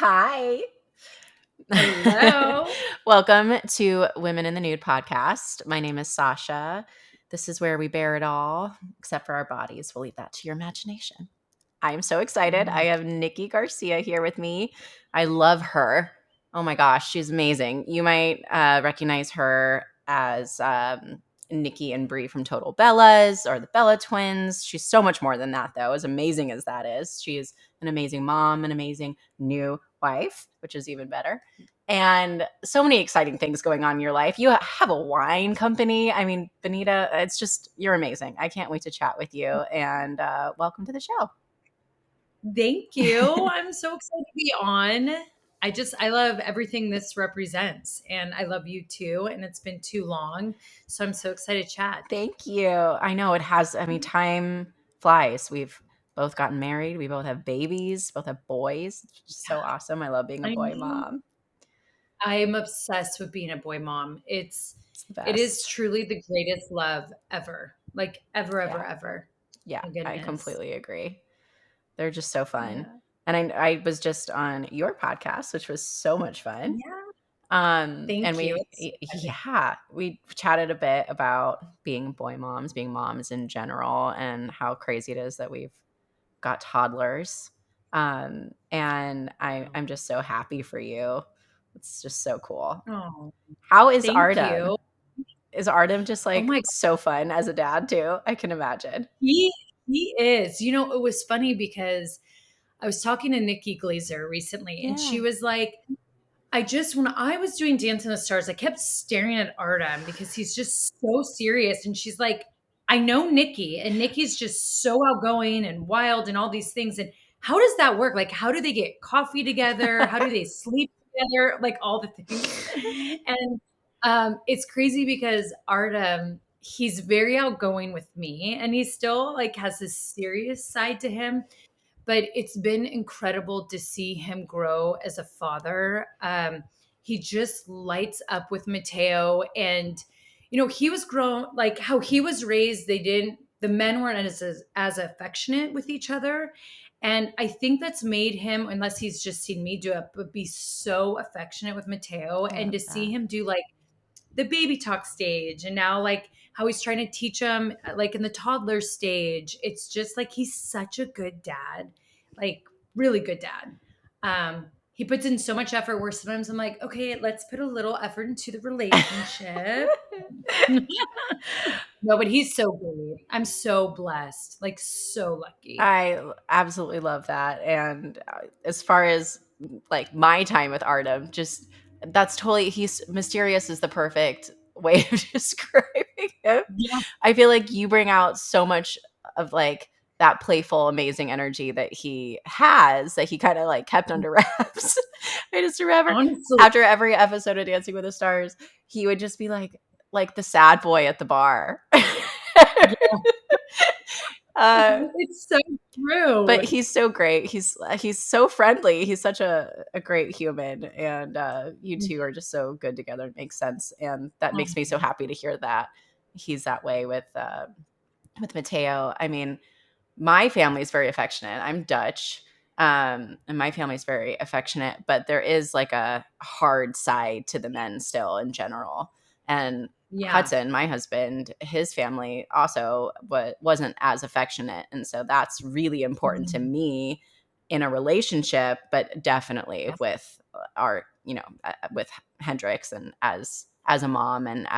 Hi. Hello. Welcome to Women in the Nude podcast. My name is Sasha. This is where we bear it all, except for our bodies. We'll leave that to your imagination. I am so excited. I have Nikki Garcia here with me. I love her. Oh my gosh, she's amazing. You might recognize her as Nikki and Brie from Total Bellas or the Bella Twins. She's so much more than that, though, as amazing as that is. She's an amazing mom, an amazing new wife, which is even better. And so many exciting things going on in your life. You have a wine company. I mean, Benita, it's just, you're amazing. I can't wait to chat with you. And welcome to the show. Thank you. I'm so excited to be on. I love everything this represents, and I love you too. And it's been too long. So I'm so excited to chat. Thank you. I know it has. I mean, time flies. We've both gotten married. We both have babies, both have boys. It's just so awesome. I love being a I boy know. mom. I'm obsessed with being a boy mom. It's the It is best. truly the greatest love ever. Like ever, Yeah. ever, ever. Yeah. My I goodness. completely agree. They're just so fun. Yeah. And I was just on your podcast, which was so much fun. Yeah. And Thank you. we chatted a bit about being boy moms, being moms in general, and how crazy it is that we've got toddlers. And I'm just so happy for you. It's just so cool. Oh, How is thank Artem? you. Is Artem just Oh like my so fun as a dad too? I can imagine. He is. It was funny because I was talking to Nikki Glazer recently, and Yeah. she was like, when I was doing Dance in the Stars, I kept staring at Artem because he's just so serious. And she's like, I know Nikki, and Nikki's just so outgoing and wild and all these things. And how does that work? Like, how do they get coffee together? How do they sleep together? Like, all the things. And it's crazy because Artem, he's very outgoing with me, and he still like has this serious side to him, but it's been incredible to see him grow as a father. He just lights up with Mateo, and he was grown like how he was raised. The men weren't as affectionate with each other, and I think that's made him, unless he's just seen me do it, but be so affectionate with Mateo, I and love to see that. him do like the baby talk stage, and now like how he's trying to teach him like in the toddler stage. It's just like he's such a good dad, like really good dad. He puts in so much effort where sometimes I'm like, okay, let's put a little effort into the relationship. No, but he's so great. I'm so blessed, like so lucky. I absolutely love that. And as far as like my time with Artem, just that's totally, he's mysterious is the perfect way of describing him. Yeah, I feel like you bring out so much of like that playful, amazing energy that he has that he kind of like kept under wraps. I just remember honestly. after every episode of Dancing with the Stars, he would just be like the sad boy at the bar. Yeah, uh, it's so true. but he's so great. He's so friendly. He's such a great human, and you two are just so good together. It makes sense, and that makes me so happy to hear that he's that way with Mateo. I mean, my family's very affectionate. I'm Dutch, and my family's very affectionate, but there is like a hard side to the men still in general. And Yeah. Hudson, my husband, his family also wasn't as affectionate, and so that's really important to me in a relationship, but definitely with our, with Hendrix and as a mom and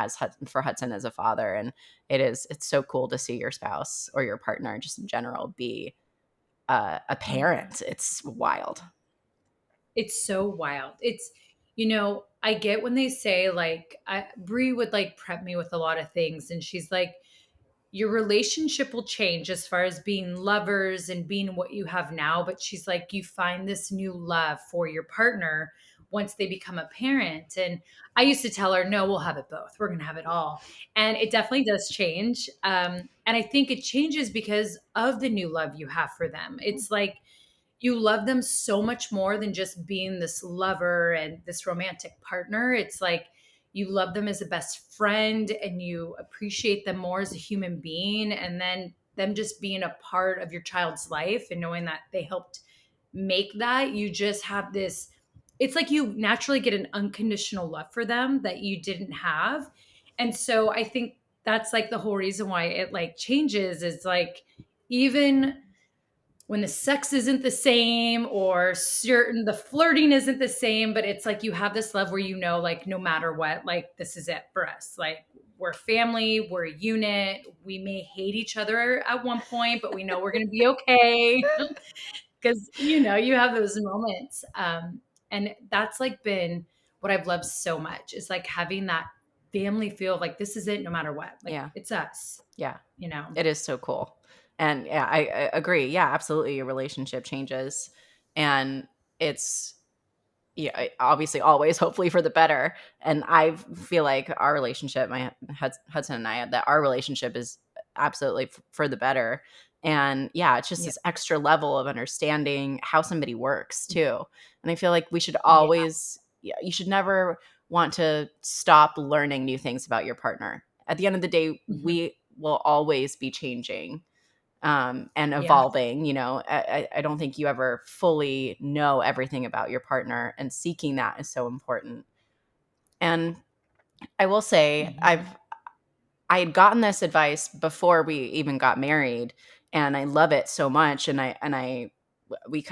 for Hudson as a father. And it's so cool to see your spouse or your partner just in general be a parent. It's wild. It's so wild. I get when they say like Brie would like prep me with a lot of things, and she's like, your relationship will change as far as being lovers and being what you have now, but she's like, you find this new love for your partner once they become a parent. And I used to tell her, no, we'll have it both. We're gonna have it all. And it definitely does change. And I think it changes because of the new love you have for them. It's like you love them so much more than just being this lover and this romantic partner. It's like you love them as a best friend, and you appreciate them more as a human being. And then them just being a part of your child's life and knowing that they helped make that, you just have this, it's like you naturally get an unconditional love for them that you didn't have. And so I think that's like the whole reason why it like changes is like, even when the sex isn't the same or certain the flirting isn't the same, but it's like you have this love where you know, like no matter what, like this is it for us. Like we're family, we're a unit. We may hate each other at one point, but we know we're going to be okay because you know you have those moments. And that's like been what I've loved so much is like having that family feel of like this is it no matter what. Like Yeah. it's us, Yeah. you know. It is so cool. And yeah, I agree. Yeah, absolutely. Your relationship changes. And it's, yeah, obviously always hopefully for the better. And I feel like our relationship, my Hudson and I, that our relationship is absolutely for the better. And yeah, it's just Yeah. this extra level of understanding how somebody works too. And I feel like we should Yeah. always, yeah, you should never want to stop learning new things about your partner. At the end of the day, Mhm. we will always be changing and Yeah. evolving. I don't think you ever fully know everything about your partner, and seeking that is so important. And I will say, Mhm. I had gotten this advice before we even got married, and I love it so much. And we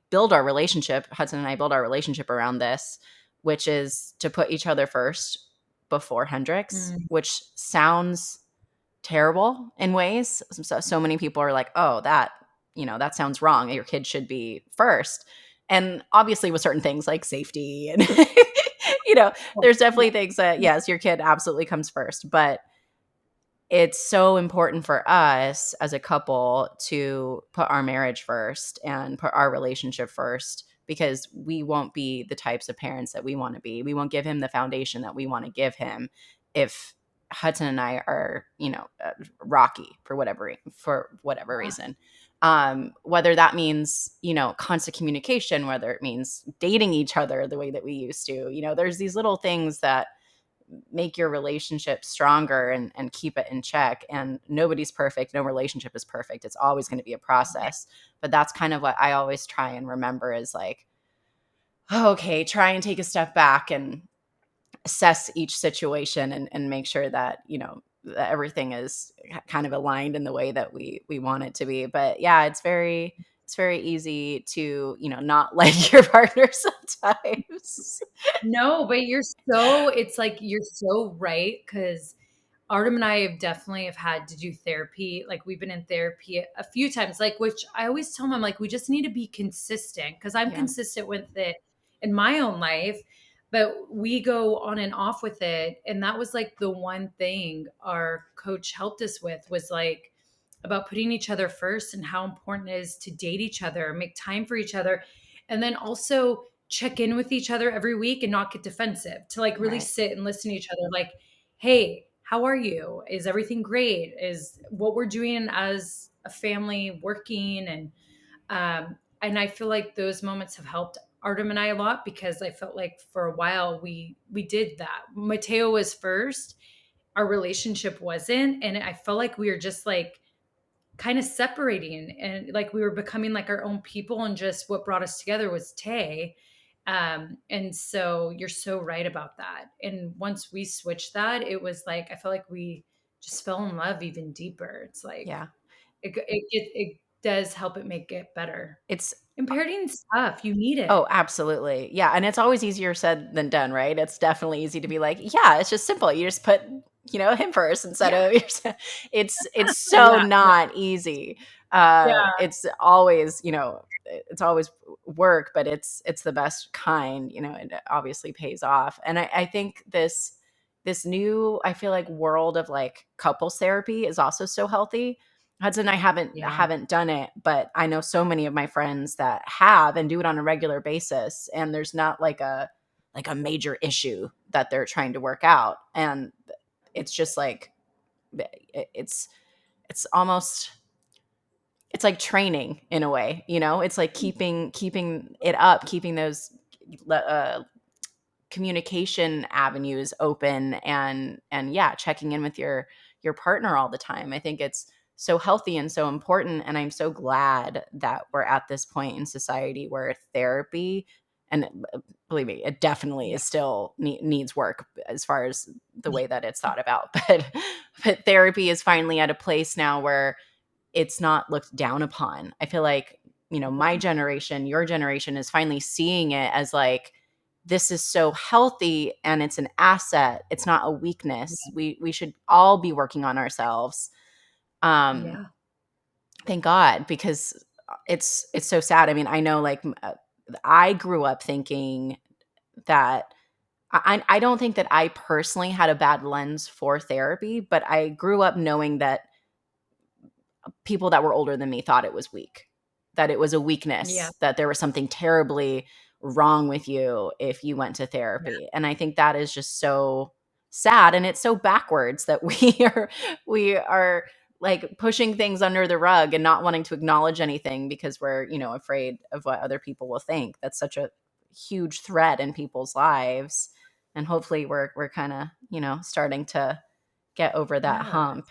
build our relationship. Hudson and I build our relationship around this, which is to put each other first before Hendrix, Mm. which sounds terrible in ways. So many people are like, "Oh, that sounds wrong. Your kid should be first." And obviously with certain things like safety and you know, Well, there's yeah. definitely things that yes, your kid absolutely comes first, but it's so important for us as a couple to put our marriage first and put our relationship first, because we won't be the types of parents that we want to be. We won't give him the foundation that we want to give him if Hudson and I are, rocky for whatever Yeah. reason. Whether that means, constant communication, whether it means dating each other the way that we used to, there's these little things that make your relationship stronger and keep it in check. And nobody's perfect. No relationship is perfect. It's always going to be a process. But that's kind of what I always try and remember is like, oh, okay, try and take a step back and assess each situation and make sure that, that everything is kind of aligned in the way that we want it to be. But yeah, it's very easy to, not like your partner sometimes. No, but it's like you're so right because Artem and I have had to do therapy. Like we've been in therapy a few times, like which I always tell him, I'm like, we just need to be consistent because I'm Yeah. consistent with it in my own life, but we go on and off with it. And that was like the one thing our coach helped us with was like about putting each other first and how important it is to date each other, make time for each other, and then also check in with each other every week and not get defensive, to like really Right. sit and listen to each other. Like, hey, how are you? Is everything great? Is what we're doing as a family working? And I feel like those moments have helped Artem and I a lot because I felt like for a while we did that. Mateo was first, our relationship wasn't, and I felt like we were just like kind of separating and like we were becoming like our own people, and just what brought us together was Tay. And so you're so right about that. And once we switched that, it was like I felt like we just fell in love even deeper. It's like Yeah. it does help it make it better. It's And parenting's tough. You need Oh, it. absolutely. Yeah, and it's always easier said than done, right? It's definitely easy to be like, "Yeah, it's just simple. You just put, him first instead Yeah. of yourself." It's so Yeah. No. not easy. Yeah. It's always, it's always work, but it's the best kind, and it obviously pays off. And I think this new, I feel like, world of like couples therapy is also so healthy. Hudson and I haven't Yeah. haven't done it, but I know so many of my friends that have and do it on a regular basis, and there's not like a major issue that they're trying to work out, and it's just like it's it's almost it's like training in a way, it's like keeping it up, keeping those uh, communication avenues open, and yeah, checking in with your partner all the time. I think it's so healthy and so important. And I'm so glad that we're at this point in society where therapy, and believe me, it definitely Yeah. is still needs work as far as the way that it's thought about. But therapy is finally at a place now where it's not looked down upon. I feel like, my generation, your generation is finally seeing it as like, this is so healthy and it's an asset. It's not a weakness. We should all be working on ourselves. Um, Yeah. thank God, because it's so sad. I mean, I know like I grew up thinking that I don't think that I personally had a bad lens for therapy, but I grew up knowing that people that were older than me thought it was weak, that it was a Yeah. weakness, that there was something terribly wrong with you if you went to Yeah. therapy. And I think that is just so sad, and it's so backwards that we are like pushing things under the rug and not wanting to acknowledge anything because we're, afraid of what other people will think. That's such a huge threat in people's lives. And hopefully we're kind of, starting to get over that Yeah. hump.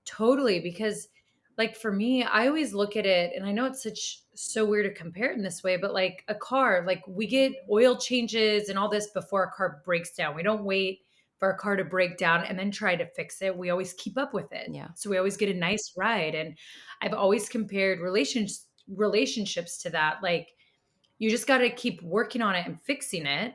Totally, because like for me, I always look at it and I know it's so weird to compare it in this way, but like a car, like we get oil changes and all this before a car breaks down. We don't wait for a car to break down and then try to fix it. We always keep up with it. Yeah. So we always get a nice ride. And I've always compared relationships to that. Like you just got to keep working on it and fixing it,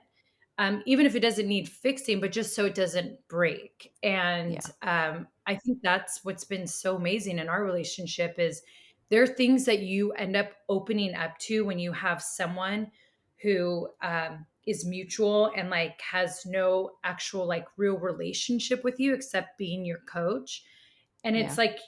even if it doesn't need fixing, but just so it doesn't break. And Yeah. I think that's what's been so amazing in our relationship is there are things that you end up opening up to when you have someone who is mutual and like has no actual like real relationship with you except being your coach. And it's Yeah. like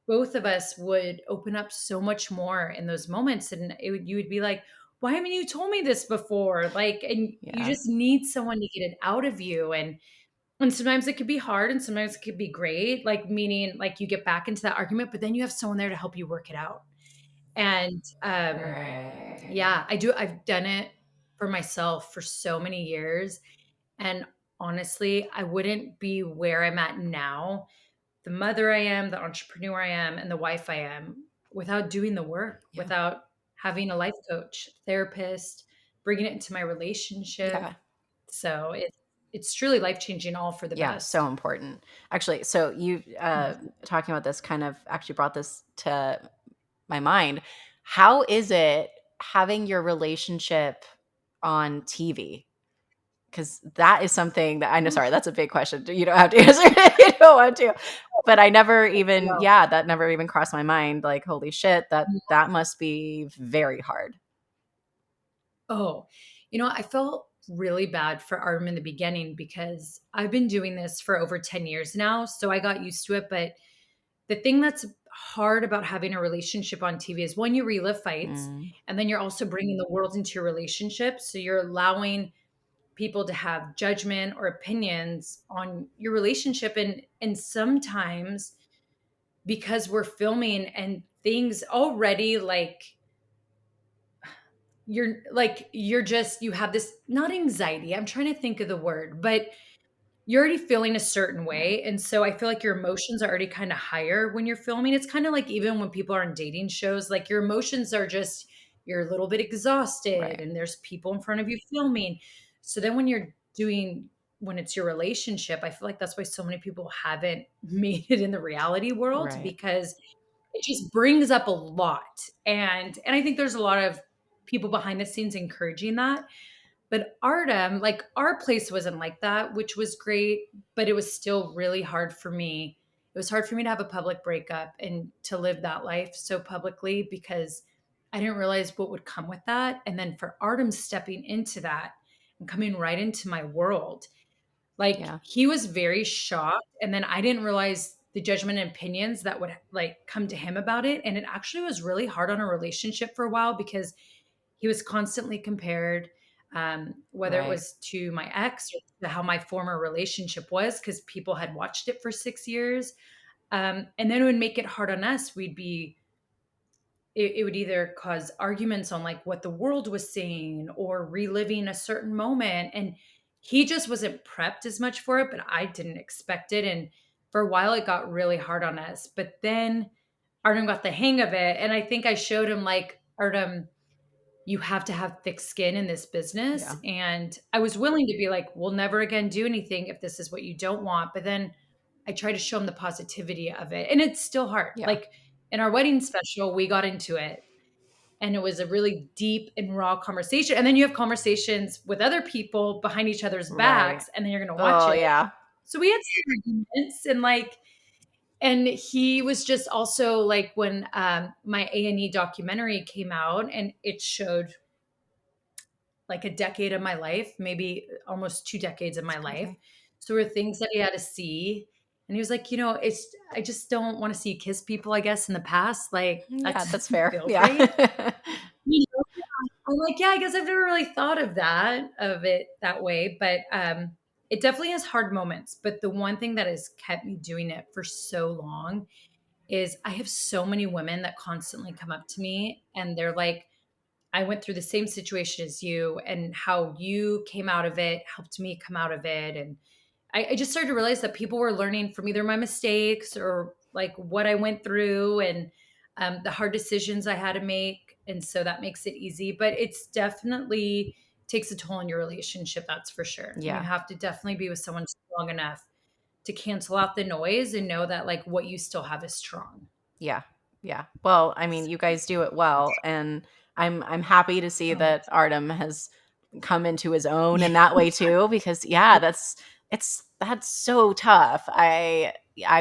both of us would open up so much more in those moments. And you would be like, why haven't you told me this before? Like, and you Yeah. just need someone to get it out of you. And sometimes it could be hard and sometimes it could be great. Like meaning like you get back into that argument, but then you have someone there to help you work it out. And yeah, I've done it for myself for so many years. And honestly, I wouldn't be where I'm at now, the mother I am, the entrepreneur I am, and the wife I am without doing the work, Yeah. without having a life coach, therapist, bringing it into my relationship. Yeah. So it's truly life changing, all for the Yeah. So best. important. Actually, so you talking about this kind of actually brought this to my mind. How is it having your relationship on TV? Because that is something that I know. Sorry, that's a big question. You don't have to answer it if you don't want to. But I never even, Well, yeah, that never even crossed my mind. Like, holy shit, that must be very hard. oh, I felt really bad for Artem in the beginning because I've been doing this for over 10 years now. So I got used to it. But the thing that's hard about having a relationship on TV is one, you relive fights, Mm, and then you're also bringing the world into your relationship. So you're allowing people to have judgment or opinions on your relationship. And sometimes because we're filming and things already like you have this not anxiety. I'm trying to think of the word, but you're already feeling a certain right. way. And so I feel like your emotions are already kind of higher when you're filming. It's kind of like even when people are on dating shows, like your emotions are just, you're a little bit exhausted Right. and there's people in front of you filming. So then when it's your relationship, I feel like that's why so many people haven't made it in the reality world Right. because it just brings up a lot. And I think there's a lot of people behind the scenes encouraging that, but Artem, like our place wasn't like that, which was great, but it was still really hard for me. It was hard for me to have a public breakup and to live that life so publicly because I didn't realize what would come with that. And then for Artem stepping into that and coming right into my world, like Yeah. he was very shocked. And then I didn't realize the judgment and opinions that would like come to him about it. And it actually was really hard on a relationship for a while because he was constantly compared, whether it Right. was to my ex or to how my former relationship was, because people had watched it for 6 years. And then it would make it hard on us. It would either cause arguments on like what the world was saying or reliving a certain moment. And he just wasn't prepped as much for it, but I didn't expect it. And for a while it got really hard on us. But then Artem got the hang of it. And I think I showed him, like, Artem, you have to have thick skin in this business. Yeah. And I was willing to be like, we'll never again do anything if this is what you don't want. But then I try to show him the positivity of it. And it's still hard. Yeah. Like in our wedding special, we got into it and it was a really deep and raw conversation. And then you have conversations with other people behind each other's Right. backs, and then you're going to watch Oh, it. yeah. So we had some arguments, and like, and he was just also like, when my A&E documentary came out and it showed like a decade of my life, maybe almost 2 decades of It's my life. crazy. So there were things that he had to see. And he was like, I just don't want to see you kiss people, I guess, in the past. Like, that Yeah, that's doesn't fair. feel great. Yeah. You know? I'm like, yeah, I guess I've never really thought of it that way. But it definitely has hard moments. But the one thing that has kept me doing it for so long is I have so many women that constantly come up to me and they're like, I went through the same situation as you, and how you came out of it helped me come out of it. And I just started to realize that people were learning from either my mistakes or like what I went through, and the hard decisions I had to make. And so that makes it easy, but it's definitely takes a toll on your relationship. That's for sure. And you Yeah. have to definitely be with someone strong enough to cancel out the noise and know that like what you still have is strong. Yeah. Yeah. Well, I mean, you guys do it well, and I'm happy to see Oh, that Artem has come into his own yeah. in that way too, because yeah, that's so tough. I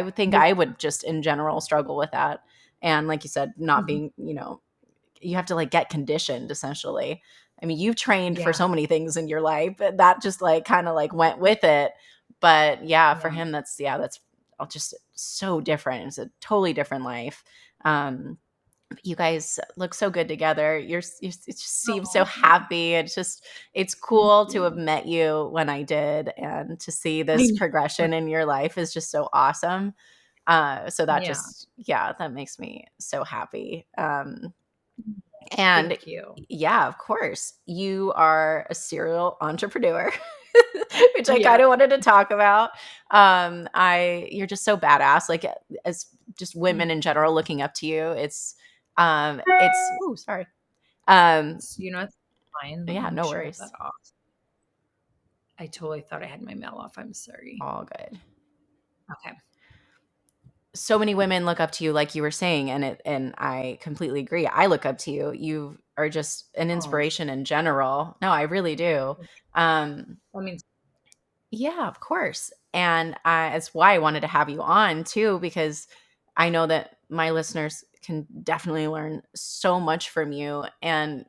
would think Yeah. I would just in general struggle with that. And like you said, not Mhm. being, you have to like get conditioned essentially. I mean, you've trained for Yeah. so many things in your life, but that just like kind of like went with it. But yeah, for Yeah. him, that's all just so different. It's a totally different life. Um, you guys look so good together. You it just seems so Oh, happy. It's thank cool to have you. met you when I did, and to see I this know. progression in your life is just so awesome. So that Yeah. just, yeah, that makes me so happy. And Thank you. yeah, of course, you are a serial entrepreneur, which I Yeah. kind of wanted to talk about. You're just so badass. Like as just women in general looking up to you. Ooh, sorry. Um, It's fine. Let me yeah, make no sure I have that worries. off. I totally thought I had my mail off. I'm sorry. All good. Okay. So many women look up to you, like you were saying, and I completely agree. I look up to you. You are just an Oh, inspiration in general. No, I really do. Um, I mean, Yeah, of course. And that's why I wanted to have you on too, because I know that my listeners can definitely learn so much from you, and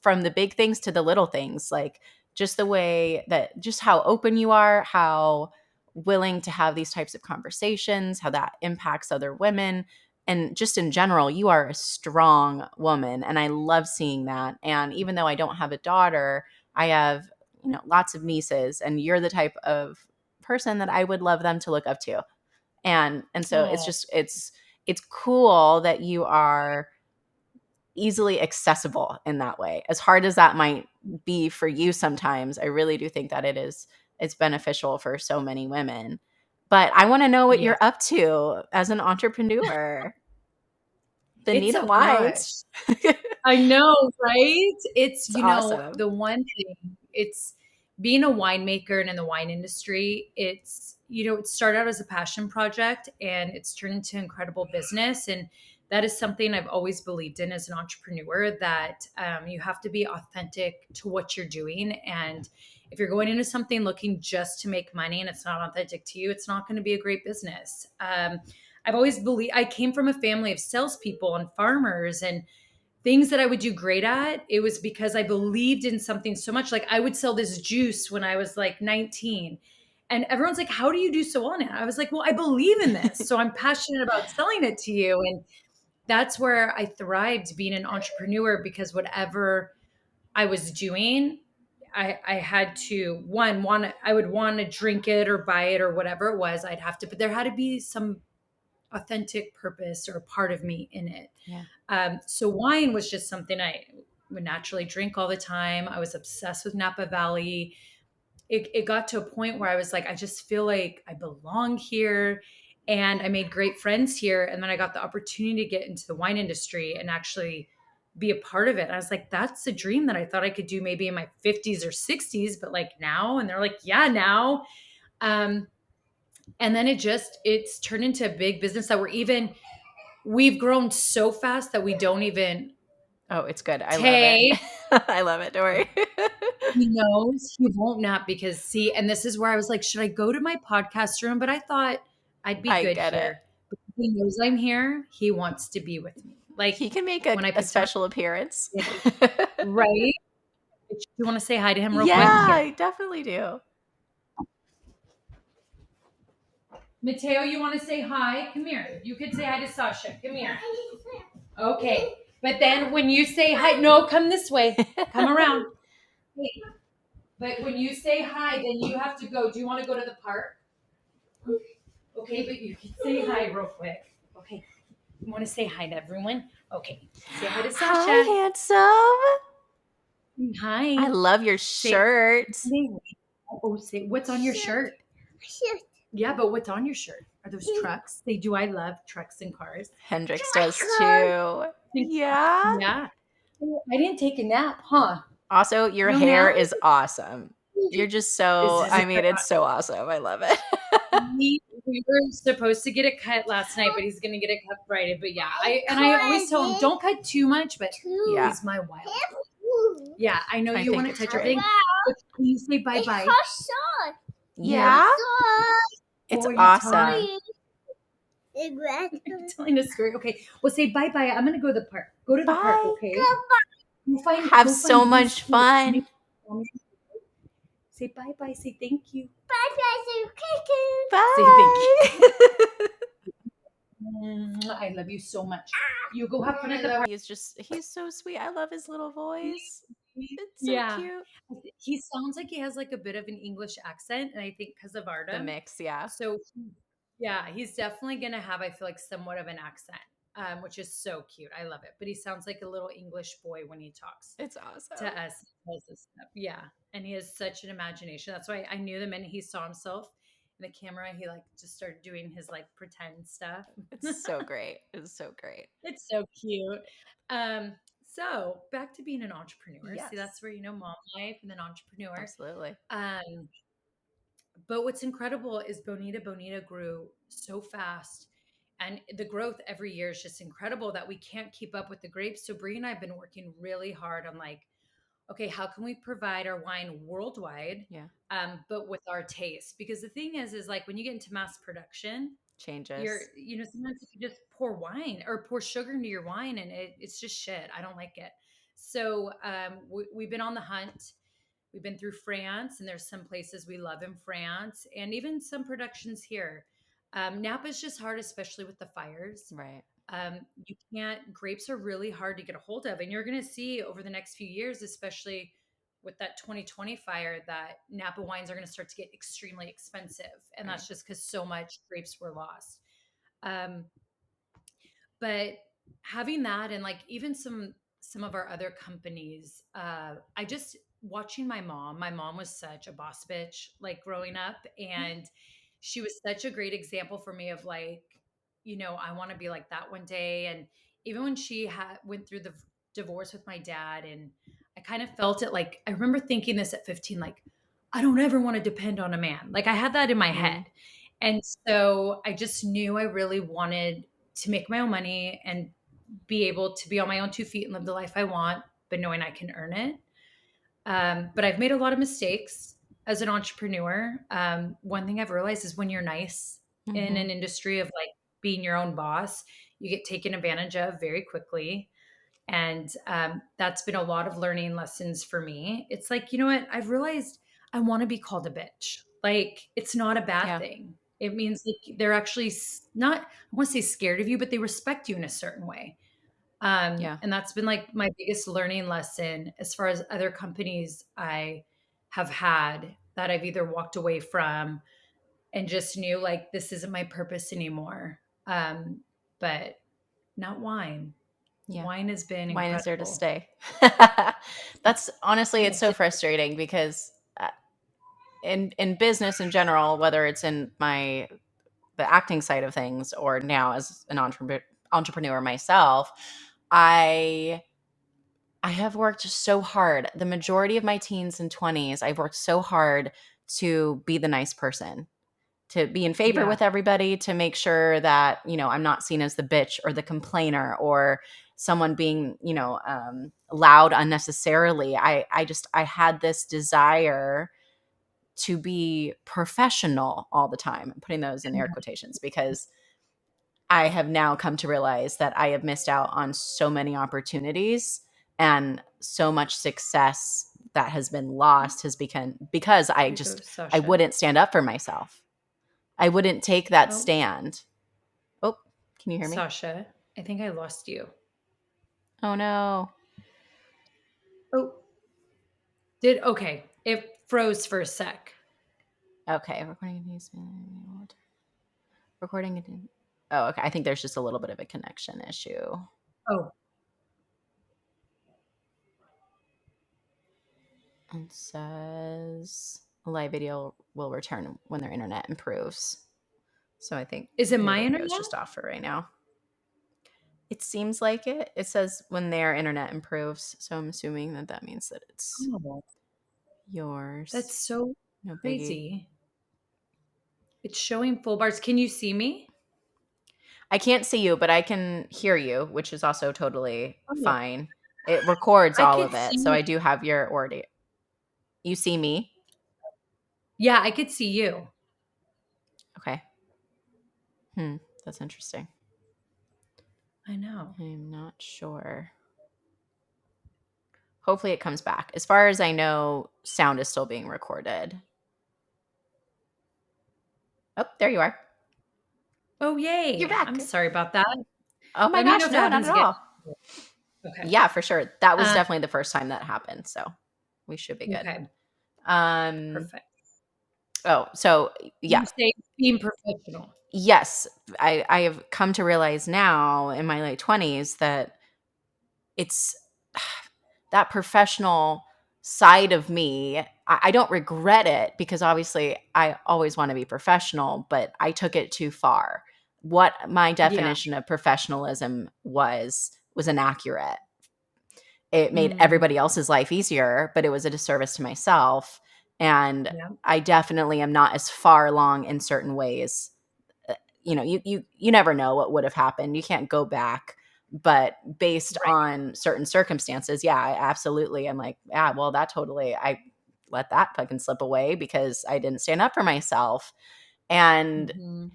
from the big things to the little things, like just the way that, just how open you are, how willing to have these types of conversations, how that impacts other women. And just in general, you are a strong woman. And I love seeing that. And even though I don't have a daughter, I have, lots of nieces, and you're the type of person that I would love them to look up to. And so it's oh, just, it's cool that you are easily accessible in that way. As hard as that might be for you sometimes, I really do think that it's beneficial for so many women. But I want to know what yeah. you're up to as an entrepreneur. The It's needle a gosh. lines. I know, right? It's, It's awesome. the one thing, it's being a winemaker and in the wine industry, it's, it started out as a passion project and it's turned into incredible business. And that is something I've always believed in as an entrepreneur, that you have to be authentic to what you're doing. And if you're going into something looking just to make money and it's not authentic to you, it's not going to be a great business. I've always believed, I came from a family of salespeople and farmers and things that I would do great at. It was because I believed in something so much. Like I would sell this juice when I was like 19. And everyone's like, how do you do so well in it? I was like, well, I believe in this. So I'm passionate about selling it to you. And that's where I thrived being an entrepreneur, because whatever I was doing, I had to I would want to drink it or buy it or whatever it was. I'd have to, but there had to be some authentic purpose or part of me in it. Yeah. So wine was just something I would naturally drink all the time. I was obsessed with Napa Valley. It got to a point where I was like, I just feel like I belong here. and I made great friends here. And then I got the opportunity to get into the wine industry and actually be a part of it. And I was like, that's a dream that I thought I could do maybe in my 50s or 60s, but like now. And they're like, yeah, now. And then it's turned into a big business that we've grown so fast that we don't even Oh, it's good. I love it. Tay. I love it. Don't worry. He knows he won't nap because see, and this is where I was like, should I go to my podcast room? But I thought I'd be I good get it. here. Because he knows I'm here. He wants to be with me. Like He can make a, when I a picked him up, special appearance. right? You want to say hi to him real Yeah, quick? Here. I definitely do. Mateo, you want to say hi? Come here. You could say hi to Sasha. Come here. Okay. But then when you say hi, no, come this way. Come around. Hey. But when you say hi, then you have to go. Do you want to go to the park? Okay, but you can say hi real quick. Okay. You want to say hi to everyone? Okay. Say hi to Sasha. Hi, handsome. Hi. I love your shirt. Say what's on your shirt? Shirt. Yeah, but what's on your shirt? Are those trucks? I love trucks and cars. Hendrix does too. Yeah. Yeah. I didn't take a nap, huh? Also, your No hair nap? is awesome. You're just so, This is it's so awesome. I love it. we were supposed to get it cut last night, but he's gonna get it cut Friday. But yeah, I always tell him don't cut too much, but Yeah. he's my wild. Yeah, I know I you think want to it's touch great. everything. But can you say bye bye? Yeah. It's Oh, are you awesome. telling a story. Okay, well say bye bye. I'm gonna go to the park. Go to the park, Bye. okay? Have Go so find much fun. Say bye bye. Say thank you. Bye. Say thank you. I love you so much. You go have fun at the park. He's so sweet. I love his little voice. It's so Yeah. cute. He sounds like he has like a bit of an English accent, and I think because of Artem. The mix, yeah. So yeah, he's definitely gonna have, I feel like, somewhat of an accent, which is so cute. I love it. But he sounds like a little English boy when he talks It's awesome. to us. Tells us stuff. Yeah, and he has such an imagination. That's why I knew the minute he saw himself in the camera, he like just started doing his like pretend stuff. It's so great. It's so great. It's so cute. So back to being an entrepreneur. Yes. See, that's where mom life and then entrepreneur. Absolutely. But what's incredible is Bonita grew so fast, and the growth every year is just incredible that we can't keep up with the grapes. So Bree and I have been working really hard on like, okay, how can we provide our wine worldwide? Yeah. But with our taste, because the thing is like when you get into mass production, Changes. Sometimes you just pour wine or pour sugar into your wine and it's just shit. I don't like it. So we've been on the hunt. We've been through France, and there's some places we love in France, and even some productions here. Napa's just hard, especially with the fires. Right. Grapes are really hard to get a hold of, and you're going to see over the next few years, especially with that 2020 fire, that Napa wines are going to start to get extremely expensive, and that's just because so much grapes were lost. But having that, and like even some of our other companies, I just watching my mom was such a boss bitch like growing up, and she was such a great example for me of like, I want to be like that one day. And even when she went through the divorce with my dad, and I kind of felt it, like I remember thinking this at 15, like I don't ever want to depend on a man. Like I had that in my head. And so I just knew I really wanted to make my own money and be able to be on my own 2 feet and live the life I want, but knowing I can earn it. But I've made a lot of mistakes as an entrepreneur. One thing I've realized is when you're nice in an industry of like being your own boss, you get taken advantage of very quickly. And that's been a lot of learning lessons for me. It's like, you know what? I've realized I want to be called a bitch. Like, it's not a bad thing. It means like they're actually not, I want to say scared of you, but they respect you in a certain way. And that's been like my biggest learning lesson as far as other companies I have had that I've either walked away from and just knew like this isn't my purpose anymore. But not wine. Yeah. Wine has been Wine incredible. is there to stay. That's honestly, it's so frustrating because in business in general, whether it's in the acting side of things, or now as an entrepreneur myself, I I have worked so hard. The majority of my teens and 20s, I've worked so hard to be the nice person, to be in favor Yeah. with everybody, to make sure that, I'm not seen as the bitch or the complainer or someone being, loud unnecessarily. I had this desire to be professional all the time. I'm putting those in air quotations because I have now come to realize that I have missed out on so many opportunities, and so much success that has been lost has become because Here goes I Sasha. wouldn't stand up for myself. I wouldn't take that Oh, stand. Oh, can you hear me? Sasha, I think I lost you. Oh no. Oh, okay. It froze for a sec. Okay, recording it. Oh, okay. I think there's just a little bit of a connection issue. Oh, It says live video will return when their internet improves. So I think is it your my video internet? is just off for right now. It seems like it. It says when their internet improves. So I'm assuming that that means that it's Oh, yours. that's so No biggie. crazy. It's showing full bars. Can you see me? I can't see you, but I can hear you, which is also totally Oh, fine. It records I all could of it. So see. I do have your audio. You see me? Yeah, I could see you. Okay. That's interesting. I know. I'm not sure. Hopefully it comes back. As far as I know, sound is still being recorded. Oh, there you are. Oh, You're yay. I'm back. sorry about that. Oh my Let me know gosh, if that no, not happens at again. all. Okay. Yeah, for sure. That was Uh, definitely the first time that happened, so we should be good. okay. Um Perfect. oh, so You yeah. say being professional. Yes, I have come to realize now in my late 20s that it's that professional side of me. I don't regret it because obviously I always want to be professional, but I took it too far. What my Yeah. definition of professionalism was inaccurate. It made Mm, everybody else's life easier, but it was a disservice to myself. And yeah. I definitely am not as far along in certain ways. You never know what would have happened. You can't go back, but based Right. on certain circumstances, yeah, I absolutely am like, yeah, well, that totally I let that fucking slip away because I didn't stand up for myself. And Hmm.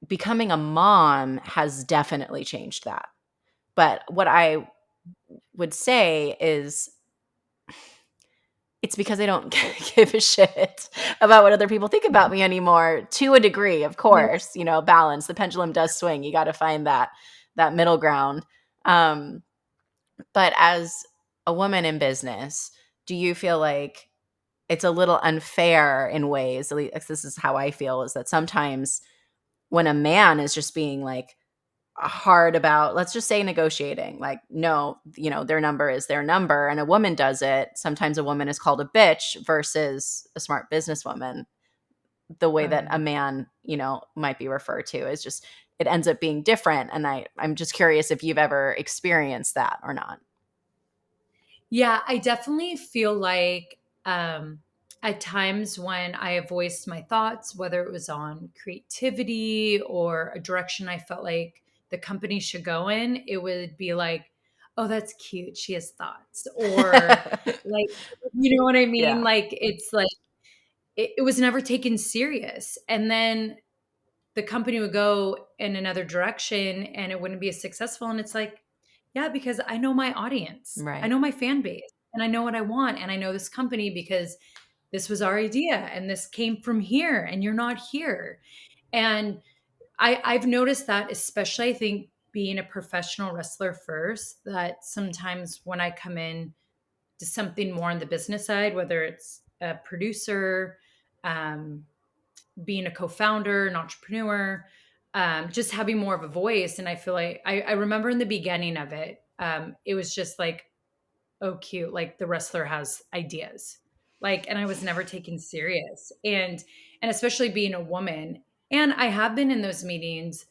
becoming a mom has definitely changed that. But what I would say is it's because I don't give a shit about what other people think about me anymore, to a degree, of Yeah. course. Balance. The pendulum does swing. You got to find that middle ground. Um, but as a woman in business, do you feel like it's a little unfair in ways? At least this is how I feel. Is that sometimes when a man is just being like hard about, let's just say, negotiating, like, no, their number is their number, and a woman does it, sometimes a woman is called a bitch versus a smart businesswoman. The way Oh, that yeah. a man might be referred to is just, it ends up being different. And I'm just curious if you've ever experienced that or not. Yeah, I definitely feel like at times when I have voiced my thoughts, whether it was on creativity or a direction I felt like the company should go in, it would be like, oh, that's cute. She has thoughts. Or like, you know what I mean? Yeah. Like, it's like, it was never taken serious. And then the company would go in another direction and it wouldn't be as successful. And it's like, yeah, because I know my audience, I Right. know my fan base, and I know what I want. And I know this company because this was our idea and this came from here and you're not here. And I've noticed that, especially I think being a professional wrestler first, that sometimes when I come in to something more on the business side, whether it's a producer, um, being a co-founder, an entrepreneur, just having more of a voice. And I feel like I remember in the beginning of it, it was just like, oh, cute, like the wrestler has ideas, like, and I was never taken serious. And especially being a woman. And I have been in those meetings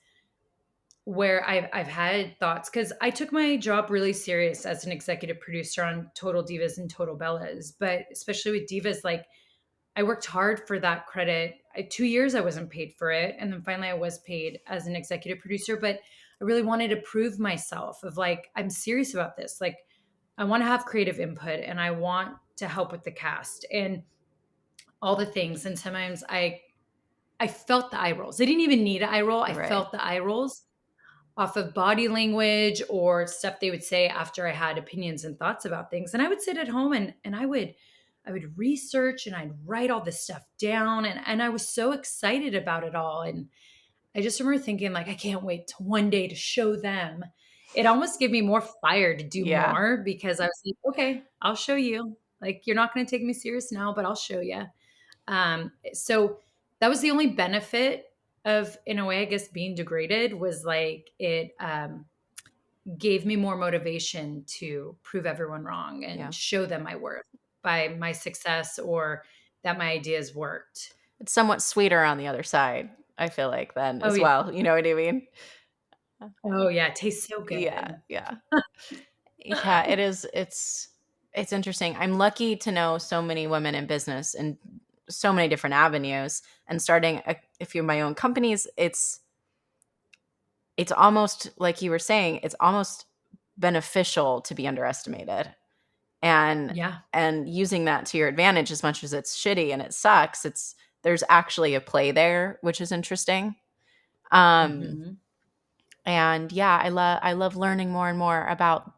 where I've had thoughts, because I took my job really serious as an executive producer on Total Divas and Total Bellas. But especially with Divas, like I worked hard for that credit. 2 years I wasn't paid for it. And then finally I was paid as an executive producer. But I really wanted to prove myself of like, I'm serious about this. Like I want to have creative input and I want to help with the cast and all the things. And sometimes I felt the eye rolls. I didn't even need an eye roll. I Right. felt the eye rolls off of body language or stuff they would say after I had opinions and thoughts about things. And I would sit at home and I would research and I'd write all this stuff down and I was so excited about it all. And I just remember thinking like, I can't wait to one day to show them. It almost gave me more fire to do Yeah. more because I was like, okay, I'll show you. Like, you're not going to take me serious now, but I'll show you. So that was the only benefit of, in a way, I guess, being degraded was like it gave me more motivation to prove everyone wrong and Yeah. show them my worth by my success or that my ideas worked. It's somewhat sweeter on the other side, I feel like, then Oh as yeah. well. You know what I mean? Oh yeah. It tastes so Yeah. good. Yeah. Yeah, it is. It's interesting. I'm lucky to know so many women in business and so many different avenues. And starting a few of my own companies, it's almost like you were saying, it's almost beneficial to be underestimated. And Yeah. and using that to your advantage as much as it's shitty and it sucks, there's actually a play there, which is interesting. Um Hmm. and yeah, I love learning more and more about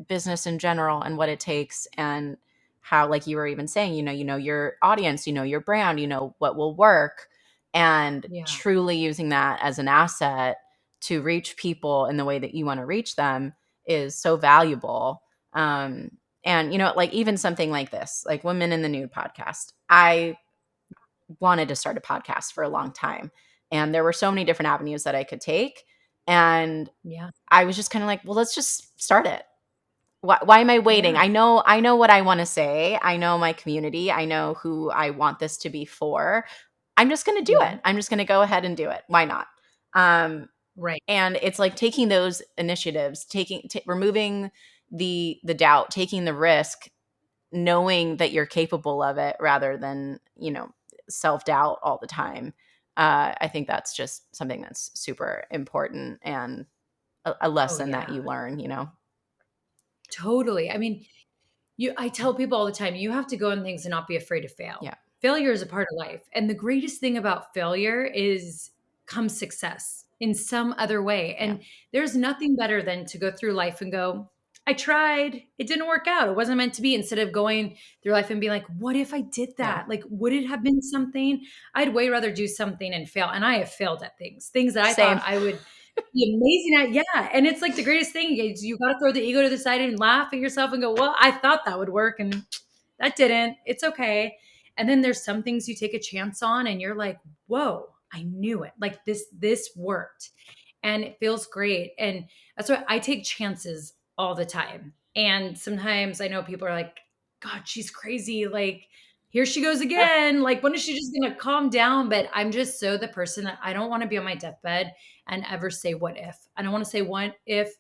business in general and what it takes and how, like you were even saying, you know your audience, you know your brand, you know what will work, and Yeah. truly using that as an asset to reach people in the way that you want to reach them is so valuable. And like even something like this, like Women in the Nude podcast, I wanted to start a podcast for a long time, and there were so many different avenues that I could take, and Yeah. I was just kind of like, well, let's just start it. Why am I waiting? Yeah. I know what I want to say. I know my community. I know who I want this to be for. I'm just going to do it. Yeah. I'm just going to go ahead and do it. Why not? Um, Right. and it's like taking those initiatives, removing the doubt, taking the risk, knowing that you're capable of it rather than self doubt all the time. I think that's just something that's super important and a Oh lesson that yeah. you learn. Totally. I mean, I tell people all the time, you have to go in things and not be afraid to fail. Yeah, Failure is a part of life. And the greatest thing about failure is comes success in some other way. yeah. And there's nothing better than to go through life and go, I tried, it didn't work out. It wasn't meant to be. Instead of going through life and being like, what if I did Yeah. that? Like, would it have been something? I'd way rather do something and fail. And I have failed at things that I thought Same. I would be amazing at. Yeah. And it's like the greatest thing is you got to throw the ego to the side and laugh at yourself and go, well, I thought that would work. And that didn't. It's okay. And then there's some things you take a chance on and you're like, whoa, I knew it. Like this worked. And it feels great. And that's why I take chances all the time. And sometimes I know people are like, God, she's crazy. Like, here she goes again. Like, when is she just going to calm down? But I'm just so the person that I don't want to be on my deathbed and ever say, what if? I don't want to say what if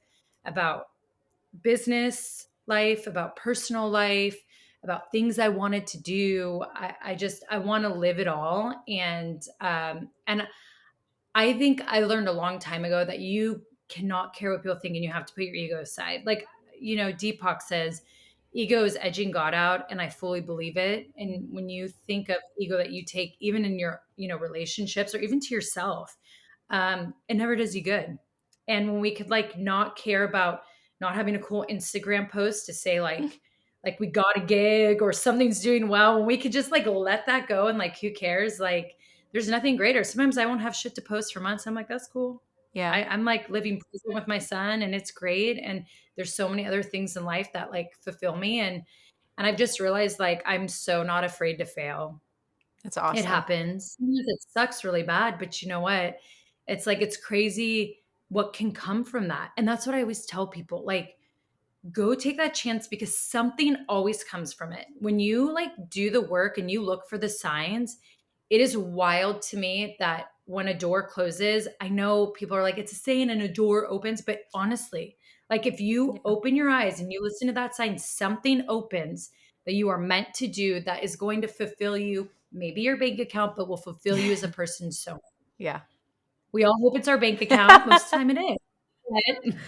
about business life, about personal life, about things I wanted to do. I want to live it all. And I think I learned a long time ago that you cannot care what people think and you have to put your ego aside. Like, Deepak says, ego is edging God out, and I fully believe it. And when you think of ego that you take, even in your, relationships or even to yourself, it never does you good. And when we could like not care about not having a cool Instagram post to say like we got a gig or something's doing well, when we could just like let that go and like who cares? Like there's nothing greater. Sometimes I won't have shit to post for months. I'm like, that's cool. Yeah, I'm like living present with my son and it's great. And there's so many other things in life that like fulfill me. And I've just realized like I'm so not afraid to fail. it's It awesome. happens. Sometimes it sucks really bad, but you know what? It's like it's crazy what can come from that. And that's what I always tell people. Like, go take that chance because something always comes from it. When you like do the work and you look for the signs, it is wild to me that when a door closes, I know people are like, it's a saying and a door opens, but honestly, like if you Yeah. open your eyes and you listen to that sign, something opens that you are meant to do that is going to fulfill you, maybe your bank account, but will fulfill you as a person. So Yeah. we all hope it's our bank account. Most of the time it is.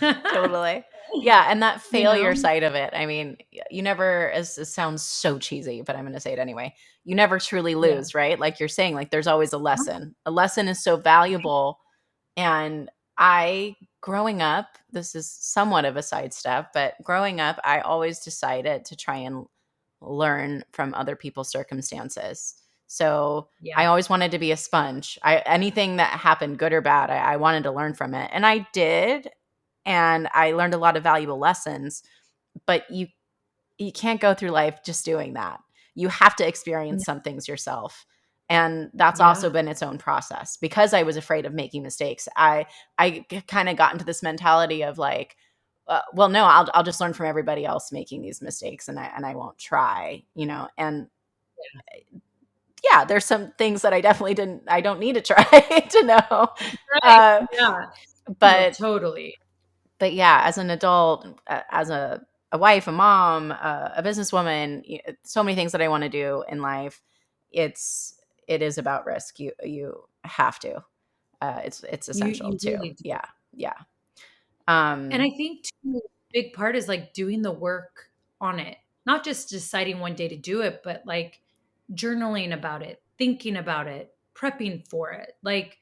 But, Totally. Yeah, and that you know, failure side of it, I mean, you never, as it sounds so cheesy, but I'm gonna say it anyway. You never truly yeah. lose, right? Like you're saying, like there's always a lesson. A lesson is so valuable. And I, growing up, this is somewhat of a sidestep, but growing up, I always decided to try and learn from other people's circumstances. So Yeah. I always wanted to be a sponge. Anything that happened, good or bad, I wanted to learn from it. And I did. And I learned a lot of valuable lessons, but you can't go through life just doing that. You have to experience Yeah. some things yourself. And that's also Yeah. been its own process because I was afraid of making mistakes. I kind of got into this mentality of like, well, no, I'll just learn from everybody else making these mistakes, and I won't try, you know. And yeah, there's some things that I don't need to try to know. Right. Uh, Yeah. No, but totally. yeah, as an adult, as a wife, a mom, a businesswoman, so many things that I want to do in life. It is about risk. You have to. It's essential You too. really do. Yeah, yeah, And I um, think too, a big part is like doing the work on it, not just deciding one day to do it, but like journaling about it, thinking about it, prepping for it, like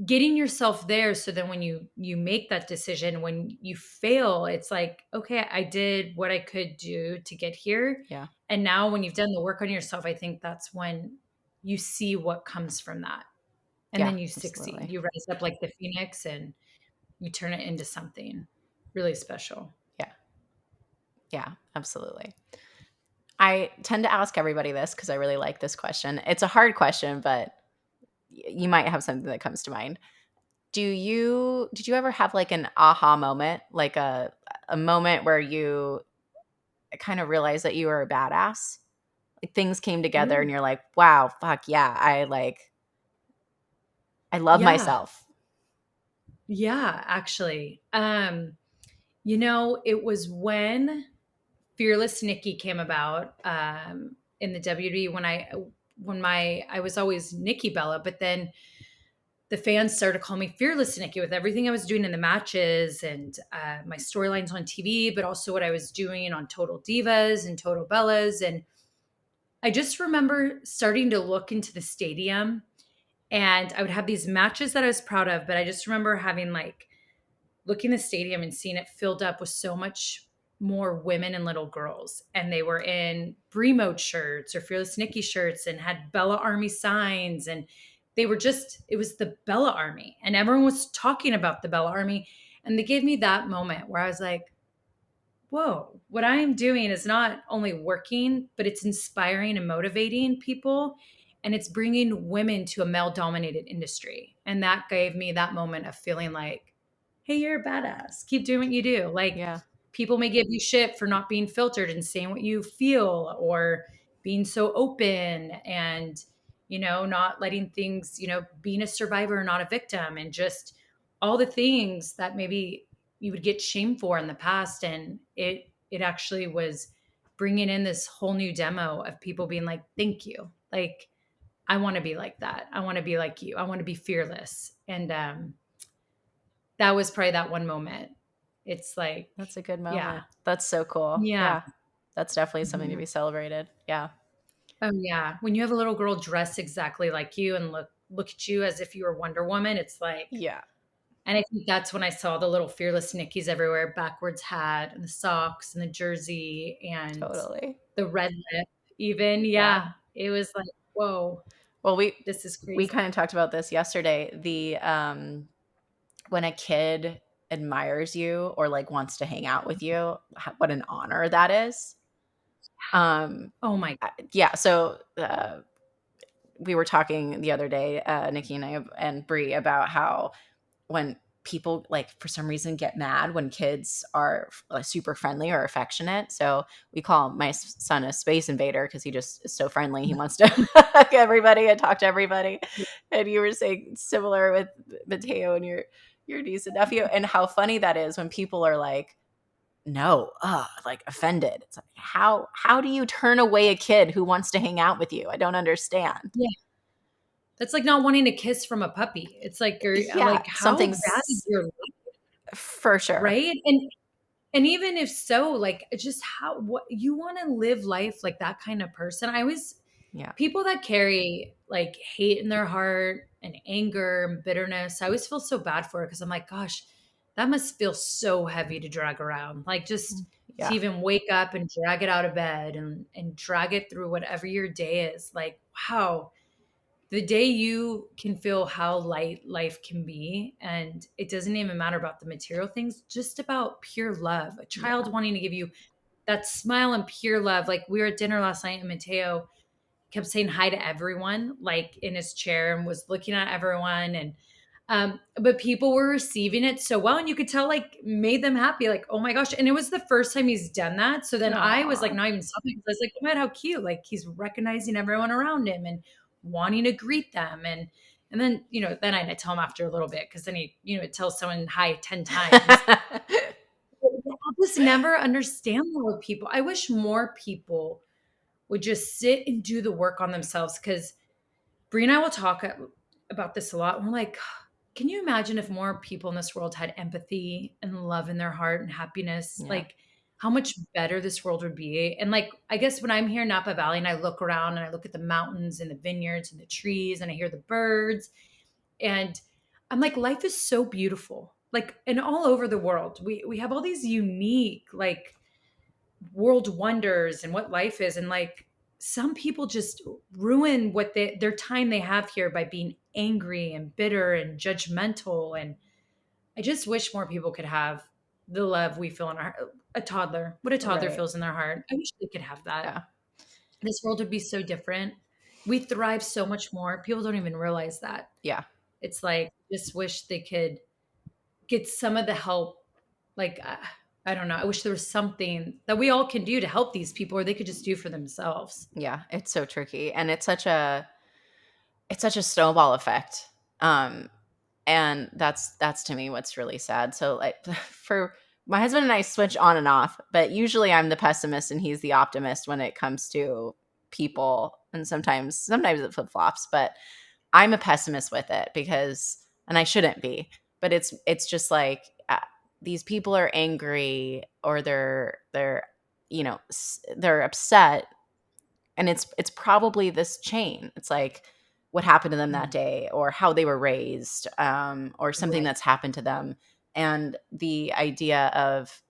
getting yourself there. So then when you make that decision, when you fail, it's like, okay, I did what I could do to get here. yeah, And now when you've done the work on yourself, I think that's when you see what comes from that. And yeah, then you succeed. absolutely. You rise up like the phoenix and you turn it into something really special. Yeah, yeah, absolutely. I tend to ask everybody this because I really like this question. It's a hard question, but you might have something that comes to mind. Did you ever have like an aha moment, like a moment where you kind of realized that you were a badass? Like things came together Ooh, and you're like, "Wow, fuck yeah, I love yeah. myself." Yeah, actually. It was when Fearless Nikki came about in the WWE I was always Nikki Bella, but then the fans started calling me Fearless Nikki with everything I was doing in the matches and my storylines on TV, but also what I was doing on Total Divas and Total Bellas. And I just remember starting to look into the stadium and I would have these matches that I was proud of, but I just remember having like looking the stadium and seeing it filled up with so much more women and little girls. And they were in Brie Mode shirts or Fearless Nikki shirts and had Bella Army signs. And it was the Bella Army. And everyone was talking about the Bella Army. And they gave me that moment where I was like, whoa, what I am doing is not only working, but it's inspiring and motivating people. And it's bringing women to a male dominated industry. And that gave me that moment of feeling like, hey, you're a badass. Keep doing what you do. Like, Yeah. people may give you shit for not being filtered and saying what you feel or being so open and, not letting things, being a survivor, not a victim, and just all the things that maybe you would get shamed for in the past. And it actually was bringing in this whole new demo of people being like, thank you. Like, I want to be like that. I want to be like you. I want to be fearless. And that was probably that one moment. It's like, That's a good yeah, moment. That's so cool. yeah. Yeah. That's definitely something to Mhm. be celebrated. Yeah. Oh yeah. When you have a little girl dressed exactly like you and look at you as if you were Wonder Woman, it's like, Yeah. and I think that's when I saw the little fearless Nickies everywhere, backwards hat and the socks and the jersey and Totally. the red lip even. Yeah. Yeah. It was like, whoa, Well, this is we crazy. kind of talked about this yesterday. The when a kid admires you or like wants to hang out with you, what an honor that is. Um Oh my, yeah, so we were talking the other day, Nikki and I and Bree, about how when people like for some reason get mad when kids are super friendly or affectionate. So we call my son a space invader because he just is so friendly. He wants to hug everybody and talk to everybody. And you were saying similar with Mateo and your niece and nephew, and how funny that is when people are like, no, like offended. It's like, how do you turn away a kid who wants to hang out with you? I don't understand. Yeah. That's like not wanting a kiss from a puppy. It's like you're Yeah, like, how bad is something's your life, for sure. right? And even if so, like just how what you want to live life like that kind of person. I always Yeah. people that carry like hate in their heart and anger and bitterness, I always feel so bad for it because I'm like, gosh, that must feel so heavy to drag around. Like just to Yeah. even wake up and drag it out of bed and drag it through whatever your day is. Like, wow, the day you can feel how light life can be, and it doesn't even matter about the material things, just about pure love, a Yeah. child wanting to give you that smile and pure love. Like we were at dinner last night and Mateo kept saying hi to everyone, like in his chair, and was looking at everyone. And but people were receiving it so well, and you could tell like made them happy, like, oh my gosh. And it was the first time he's done that. So then I was like Aw. not even stopping because I was like, oh my God, how cute. Like he's recognizing everyone around him and wanting to greet them. And then, then I had to tell him after a little bit because then he, tells someone hi 10 times. I'll just never understand that with people. I wish more people would just sit and do the work on themselves because Bree and I will talk about this a lot. We're like, can you imagine if more people in this world had empathy and love in their heart and happiness? Yeah. Like, how much better this world would be. And like, I guess when I'm here in Napa Valley and I look around and I look at the mountains and the vineyards and the trees and I hear the birds, and I'm like, life is so beautiful. Like, and all over the world, we have all these unique, like, world wonders and what life is. And like some people just ruin what their time they have here by being angry and bitter and judgmental. And I just wish more people could have the love we feel in our a toddler, what a toddler Right. feels in their heart. I wish they could have that. Yeah. This world would be so different. We thrive so much more. People don't even realize that. Yeah. It's like just wish they could get some of the help. Like, I don't know. I wish there was something that we all can do to help these people, or they could just do for themselves. Yeah. It's so tricky. And it's such a snowball effect. Um, and that's to me what's really sad. So like for my husband and I switch on and off, but usually I'm the pessimist and he's the optimist when it comes to people. And sometimes it flip flops, but I'm a pessimist with it because, and I shouldn't be, but it's just like these people are angry or they're they're upset, and it's probably this chain. It's like what happened to them that Mm. day, or how they were raised, or something Right. that's happened to them, and the idea of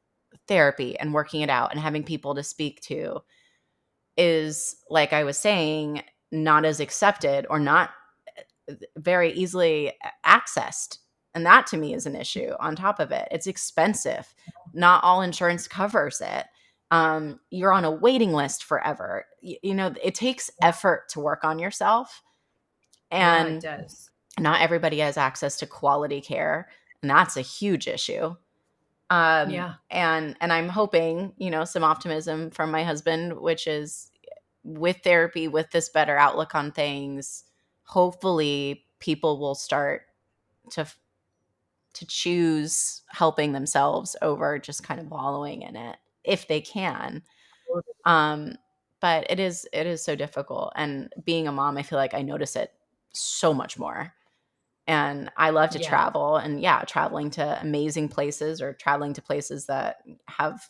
therapy and working it out and having people to speak to is, like I was saying, not as accepted or not very easily accessed. And that to me is an issue. On top of it, it's expensive. Not all insurance covers it. You're on a waiting list forever. It takes effort to work on yourself, Yeah, it and does. not everybody has access to quality care, and that's a huge issue. And I'm hoping, some optimism from my husband, which is with therapy, with this better outlook on things, hopefully people will start to to choose helping themselves over just kind of wallowing in it if they can. Um, but it is so difficult. And being a mom, I feel like I notice it so much more. And I love to Yeah. travel, and yeah, traveling to amazing places or traveling to places that have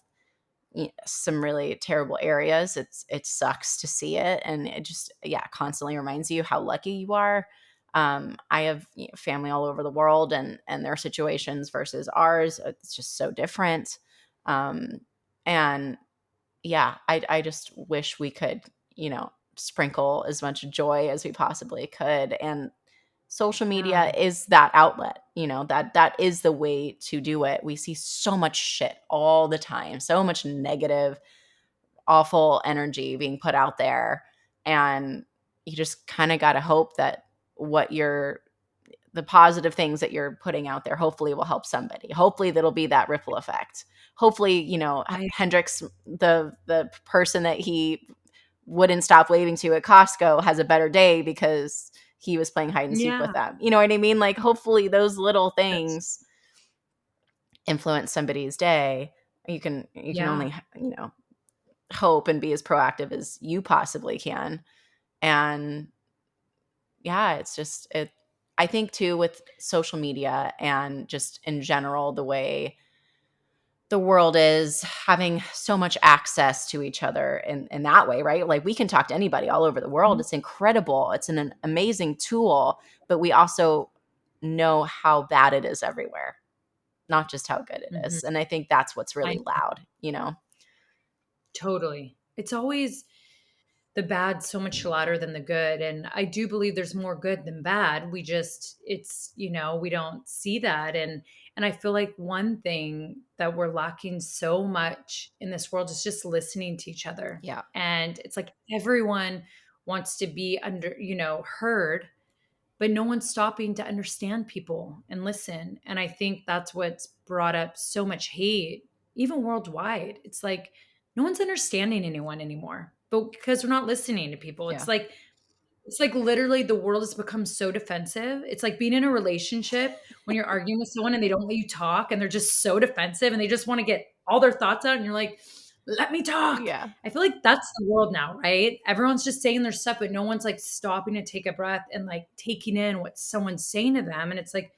some really terrible areas. It sucks to see it, and it just, yeah, constantly reminds you how lucky you are. I have family all over the world, and their situations versus ours, it's just so different. Um, and yeah, I just wish we could, sprinkle as much joy as we possibly could. And social media Yeah. is that outlet, that is the way to do it. We see so much shit all the time, so much negative, awful energy being put out there, and you just kind of got to hope that what you're the positive things that you're putting out there hopefully will help somebody. Hopefully that'll be that ripple effect. Hopefully, I Hendrix, the person that he wouldn't stop waving to at Costco, has a better day because he was playing hide and seek with yeah, them. You know what I mean? Like hopefully those little that's things influence somebody's day. You can yeah. only, hope and be as proactive as you possibly can. And yeah, it's just it I think too with social media and just in general the way the world is having so much access to each other in that way, right? Like we can talk to anybody all over the world. Mhm, It's incredible. It's an amazing tool, but we also know how bad it is everywhere, not just how good it mhm. is. And I think that's what's I really loud, you know? totally. It's always the bad so much louder than the good, and I do believe there's more good than bad. We just it's, we don't see that, and I feel like one thing that we're lacking so much in this world is just listening to each other. Yeah. And it's like everyone wants to be heard, but no one's stopping to understand people and listen. And I think that's what's brought up so much hate, even worldwide. It's like no one's understanding anyone anymore, but because we're not listening to people. Yeah. It's like literally the world has become so defensive. It's like being in a relationship when you're arguing with someone and they don't let you talk and they're just so defensive and they just want to get all their thoughts out and you're like, let me talk. Yeah. I feel like that's the world now, right? Everyone's just saying their stuff, but no one's like stopping to take a breath and like taking in what someone's saying to them. And it's like,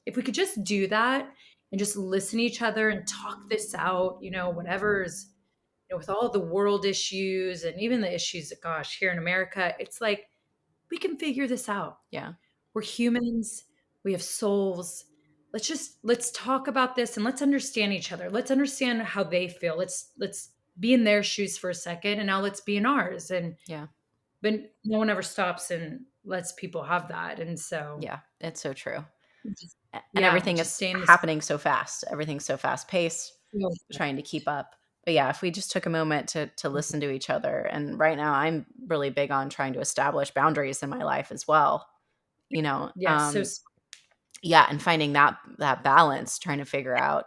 if we could just do that and just listen to each other and talk this out, whatever's, with all the world issues and even the issues, gosh, here in America, it's like, we can figure this out. Yeah. We're humans. We have souls. Let's talk about this and let's understand each other. Let's understand how they feel. Let's be in their shoes for a second and now let's be in ours. And Yeah. but no one ever stops and lets people have that. And so Yeah. It's so true. just, And yeah, everything just is stay in this. happening so fast. Everything's so fast paced, Feel. trying to keep up. But yeah, if we just took a moment to listen to each other, and right now I'm really big on trying to establish boundaries in my life as well. You know, Yeah, so yeah, and finding that balance, trying to figure out,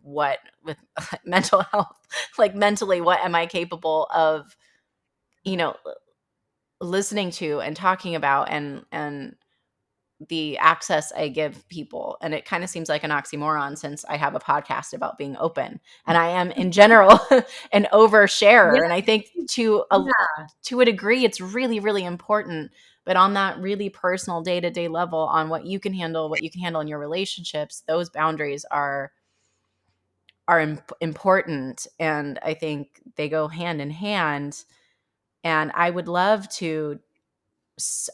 what with mental health, like mentally, what am I capable of, you know, listening to and talking about, and the access I give people. And it kind of seems like an oxymoron since I have a podcast about being open and I am in general an yeah, oversharer. And I think yeah, to a degree, it's really, really important. But on that really personal day to day level, on what you can handle, in your relationships, those boundaries are important. And I think they go hand in hand. And I would love to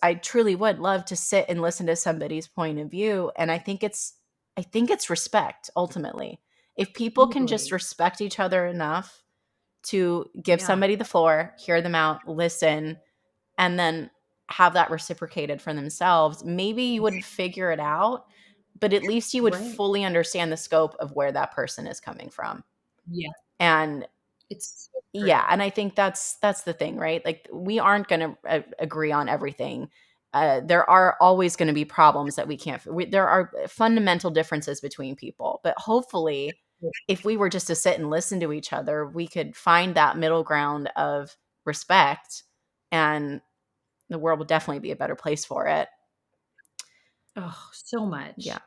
I truly would love to sit and listen to somebody's point of view. And I think it's respect ultimately. If people can just totally. respect each other enough to give Yeah, somebody the floor, hear them out, listen, and then have that reciprocated for themselves, maybe you wouldn't figure it out, but at least you would right. fully understand the scope of where that person is coming from. Yeah, And it's so yeah, true. and I think that's the thing, right? Like we aren't going to agree on everything. There are always going to be problems that we can't. There are fundamental differences between people, but hopefully, if we were just to sit and listen to each other, we could find that middle ground of respect, and the world would definitely be a better place for it. Oh, so Yeah, much.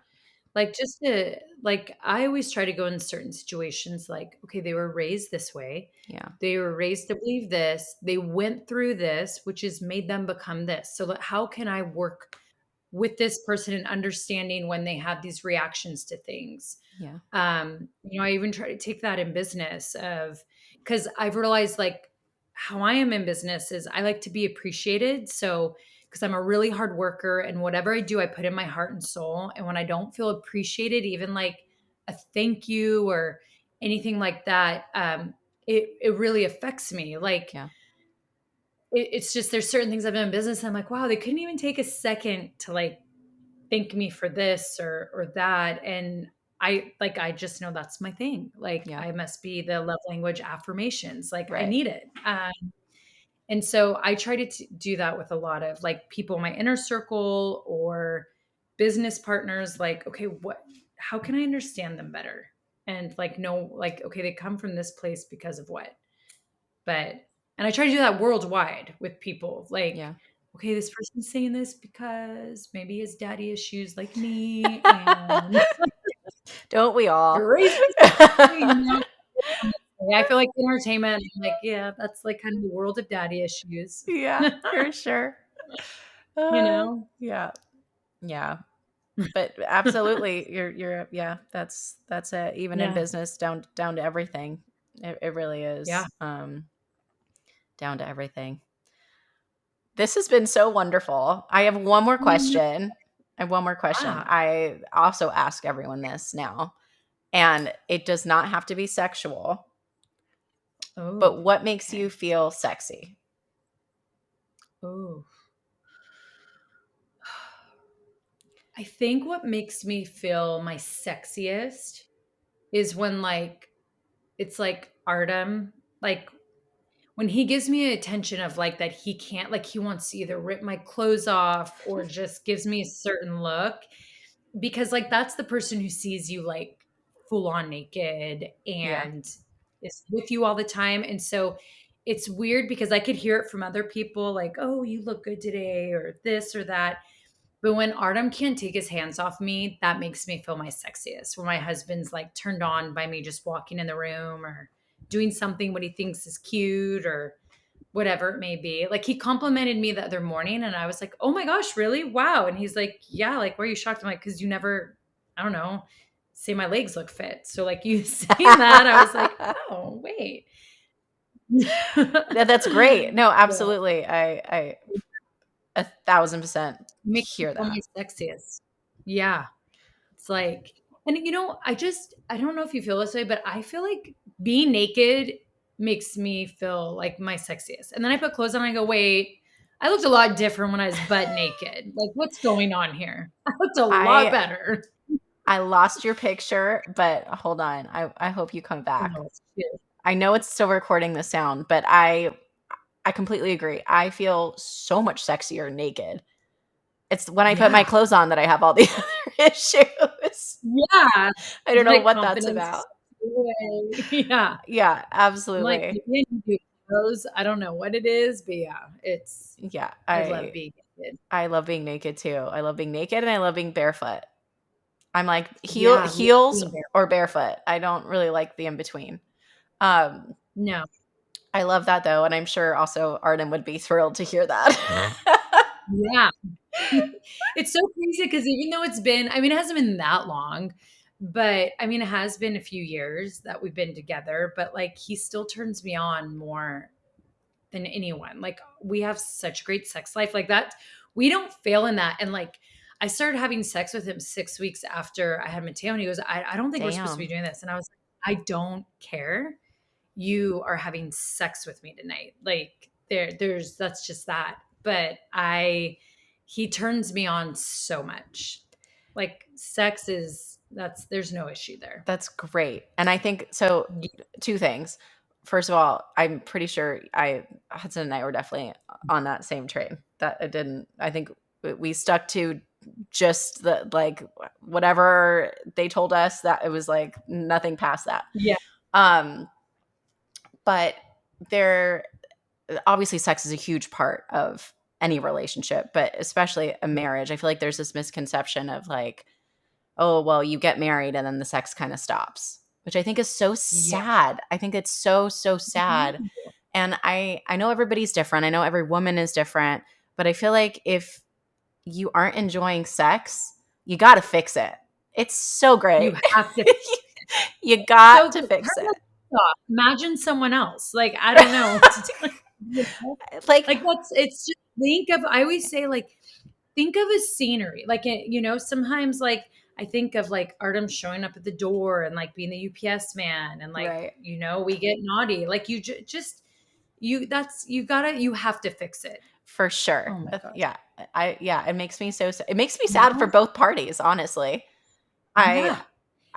Like, just to like, I always try to go in certain situations like, okay, they were raised this way. yeah, They were raised to believe this. They went through this, which has made them become this. So, how can I work with this person and understanding when they have these reactions to things? yeah, I even try to take that in business of because I've realized like how I am in business is I like to be appreciated. So because I'm a really hard worker and whatever I do, I put in my heart and soul. And when I don't feel appreciated, even like a thank you or anything like that, it really affects me. Like yeah, it's just there's certain things I've done in business. And I'm like, wow, they couldn't even take a second to like thank me for this or that. And I just know that's my thing. Like yeah. I must be the love language affirmations. Like I Right. need it. And so I try to do that with a lot of like people in my inner circle or business partners. Like, okay, how can I understand them better? And like, know, like, okay, they come from this place because of what? But, and I try to do that worldwide with people. Like, Yeah. okay, this person's saying this because maybe his daddy issues like me and Don't we all? raised this way, you know? I feel like entertainment, like, yeah, that's like kind of the world of daddy issues. Yeah, for sure. You know? Yeah. Yeah. But absolutely, you're yeah, that's it. Even in Yeah. business, down to everything. It really Yeah. is down to everything. This has been so wonderful. I have one more question. I have one more question. Yeah. I also ask everyone this now, and it does not have to be sexual, but Oh, what makes you okay. feel sexy? Oh. I think what makes me feel my sexiest is when like it's like Artem, like when he gives me attention of like that he can't, like he wants to either rip my clothes off or just gives me a certain look, because like that's the person who sees you like full on naked Yeah. and is with you all the time. And so it's weird because I could hear it from other people like, oh, you look good today or this or that. But when Artem can't take his hands off me, that makes me feel my sexiest. When my husband's like turned on by me just walking in the room or doing something what he thinks is cute or whatever it may be. Like he complimented me the other morning and I was like, oh my gosh, really? Wow. And he's like, yeah, like, why are you shocked? I'm like, because you never, I don't know, say my legs look fit. So like you saying that, I was like, oh, wait. That's great. No, Yeah. absolutely. I 1,000% Makes me hear feel my that. sexiest. Yeah. It's like, and I don't know if you feel this way, but I feel like being naked makes me feel like my sexiest. And then I put clothes on and I go, wait, I looked a lot different when I was butt naked. Like, what's going on here? I looked a lot I better. I lost your picture, but hold on. I hope you come Oh, back. no, it's cute. I know it's still recording the sound, but I completely agree. I feel so much sexier naked. It's when I put my Yeah. clothes on that I have all the other issues. Yeah. I don't It's know like what that's confidence. about. Yeah. Yeah, I'm like, absolutely. maybe I need to do clothes. I don't know what it is, but yeah, Yeah, I love being naked. I love being naked too. I love being naked and I love being barefoot. I'm like Yeah. I love heels being there. or barefoot. I don't really like the in between. Um, No. I love that though, and I'm sure also Arden would be thrilled to hear that. Yeah. It's so crazy because even though it's been, I mean, it hasn't been that long, but I mean, it has been a few years that we've been together, but like he still turns me on more than anyone. Like we have such great sex life like that. We don't fail in that. And like I started having sex with him 6 weeks after I had Mateo, and he goes, I don't think we're supposed to be Damn. doing this. And I was like, I don't care. You are having sex with me tonight. Like there's that's just that. But he turns me on so much. Like sex is that's there's no issue there. That's great. And I think so two things. First of all, I'm pretty sure Hudson and I were definitely on that same train. That it didn't I think we stuck to just the like whatever they told us that it was like nothing past that. Yeah. Um but there obviously sex is a huge part of any relationship, but especially a Yeah. marriage. I feel like there's this misconception of like, oh, well, you get married and then the sex kind of stops, which I think is so Yeah. sad. I think it's so, so sad. No. And I know everybody's different. I know every woman is different, but I feel like if you aren't enjoying sex, you got to fix it. It's so You great. have to You got so to turn fix the it. off. Imagine someone else. Like, I don't know what to do. You know? Like, Like it's just think of I always say like think of a scenery. Like sometimes like I think of like Artem showing up at the door and like being the UPS man and like, right. we get naughty. Like you just you gotta you have to fix it. For sure. Oh my gosh. Yeah. Yeah, it makes me so it makes me You sad for know? both parties, honestly. I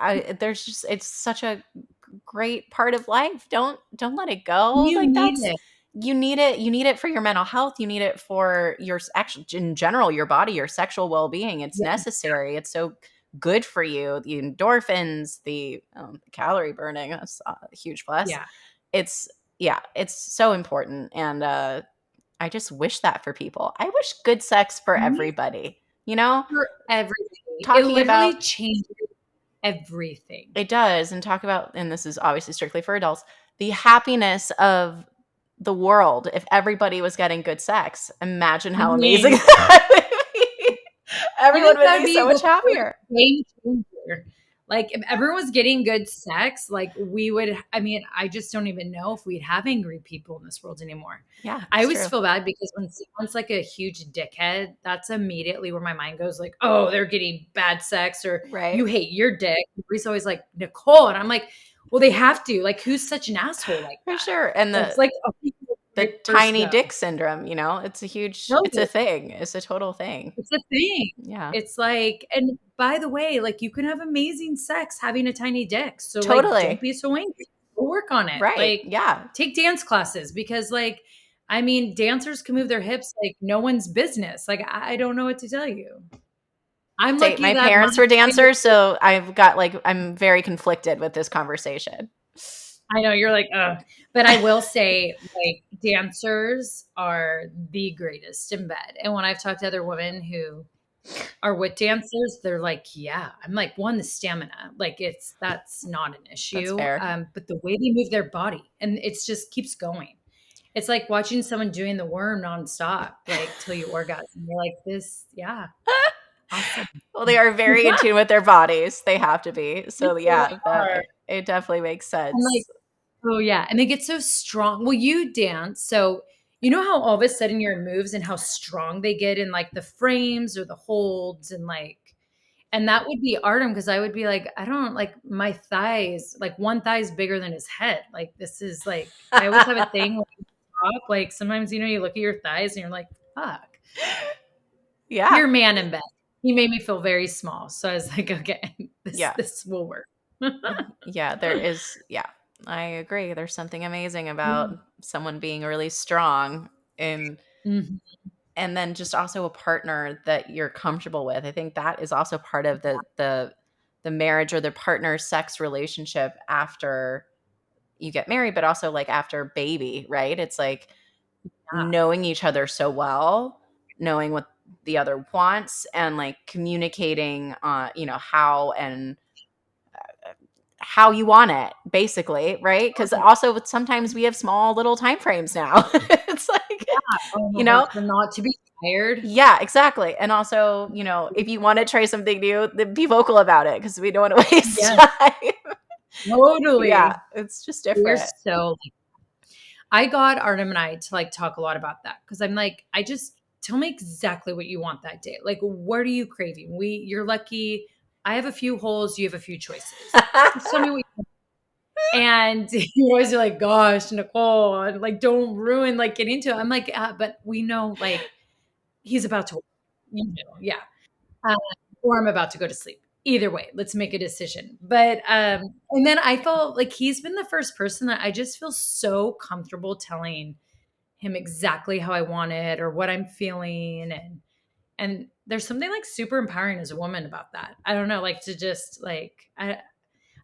Yeah. there's just it's such a great part of life. Don't let it go. You Like need that's it. you need it for your mental health, you need it for your actually in general, your body, your sexual well-being. It's Yeah. necessary. It's so good for you. The endorphins, the calorie burning, that's a huge plus. Yeah. It's yeah, it's so important. And I just wish that for people. I wish good sex for Me everybody, you know, for everybody. It talking about literally changes everything. it does. And talk about, and this is obviously strictly for adults, the happiness of the world. If everybody was getting good sex, imagine I how amazing mean, that would be. I Everyone think would that'd be be so the much first happier. game changer. Like if everyone was getting good sex, like we would. I mean, I just don't even know if we'd have angry people in this world anymore. Yeah, I it's always true. feel bad because when someone's like a huge dickhead, that's immediately where my mind goes. Like, oh, they're getting bad sex, or Right. you hate your dick. Everybody's always like Nicole, and I'm like, well, they have to. Like, who's such an asshole like For that? sure. And It's like the first tiny go. dick syndrome, it's a huge, No, it's a thing. It's a total thing. it's a thing. Yeah. It's like, and by the way, like you can have amazing sex having a tiny dick. So like, don't Totally. be so angry. Go work on it. Right. Like, Yeah. take dance classes because like, I mean, dancers can move their hips like no one's business. Like, I don't know what to tell you. I'm Say lucky my that my parents were dancers, so I've got like I'm very conflicted with this conversation. I know you're like, but I will say, like, dancers are the greatest in bed. And when I've talked to other women who are with dancers, they're like, yeah, I'm like, one, the stamina, like that's not an That's issue. fair. But the way they move their body and it's just keeps going. It's like watching someone doing the worm nonstop, like till you orgasm. You're like, this, yeah, awesome. Well, they are very in tune with their bodies. They have to be. They So really yeah, are. that it definitely makes I'm like, sense. oh yeah, and they get so strong. Well, you dance, so you know how all of a sudden your moves and how strong they get in like the frames or the holds and like, and that would be Artem because I would be like, I don't like my thighs, like one thigh is bigger than his head. Like this is like I always have a thing when I talk, like sometimes you look at your thighs and you're like, fuck. Yeah. Your man in bed. He made me feel very small. So I was like, okay, this Yeah. this will work. Yeah, there is yeah. I agree. There's something amazing about someone being really strong and Mhm. and then just also a partner that you're comfortable with. I think that is also part of the marriage or the partner sex relationship after you get married, but also like after baby, right? It's like Yeah. knowing each other so well, knowing what the other wants and like communicating how and how you want it basically, right? Because Totally. also sometimes we have small little time frames now. It's like Oh you my know gosh, for not to be tired. yeah, exactly. And also if you want to try something new, then be vocal about it because we don't want to waste Yes, time. Yeah, totally. it's just We're different. so I got Artem and I to like talk a lot about that because I'm like, I just tell me exactly what you want that day. Like, what are you craving? You're lucky. I have a few holes, you have a few choices. Just tell me what you want. And you always are like, gosh, Nicole, and like, don't ruin like getting into it. I'm like, but we know like he's about to, yeah. uh, or I'm about to go to sleep. Either way, let's make a decision. But and then I felt like he's been the first person that I just feel so comfortable telling him exactly how I want it or what I'm feeling and there's something like super empowering as a woman about that. I don't know, like to just like I'm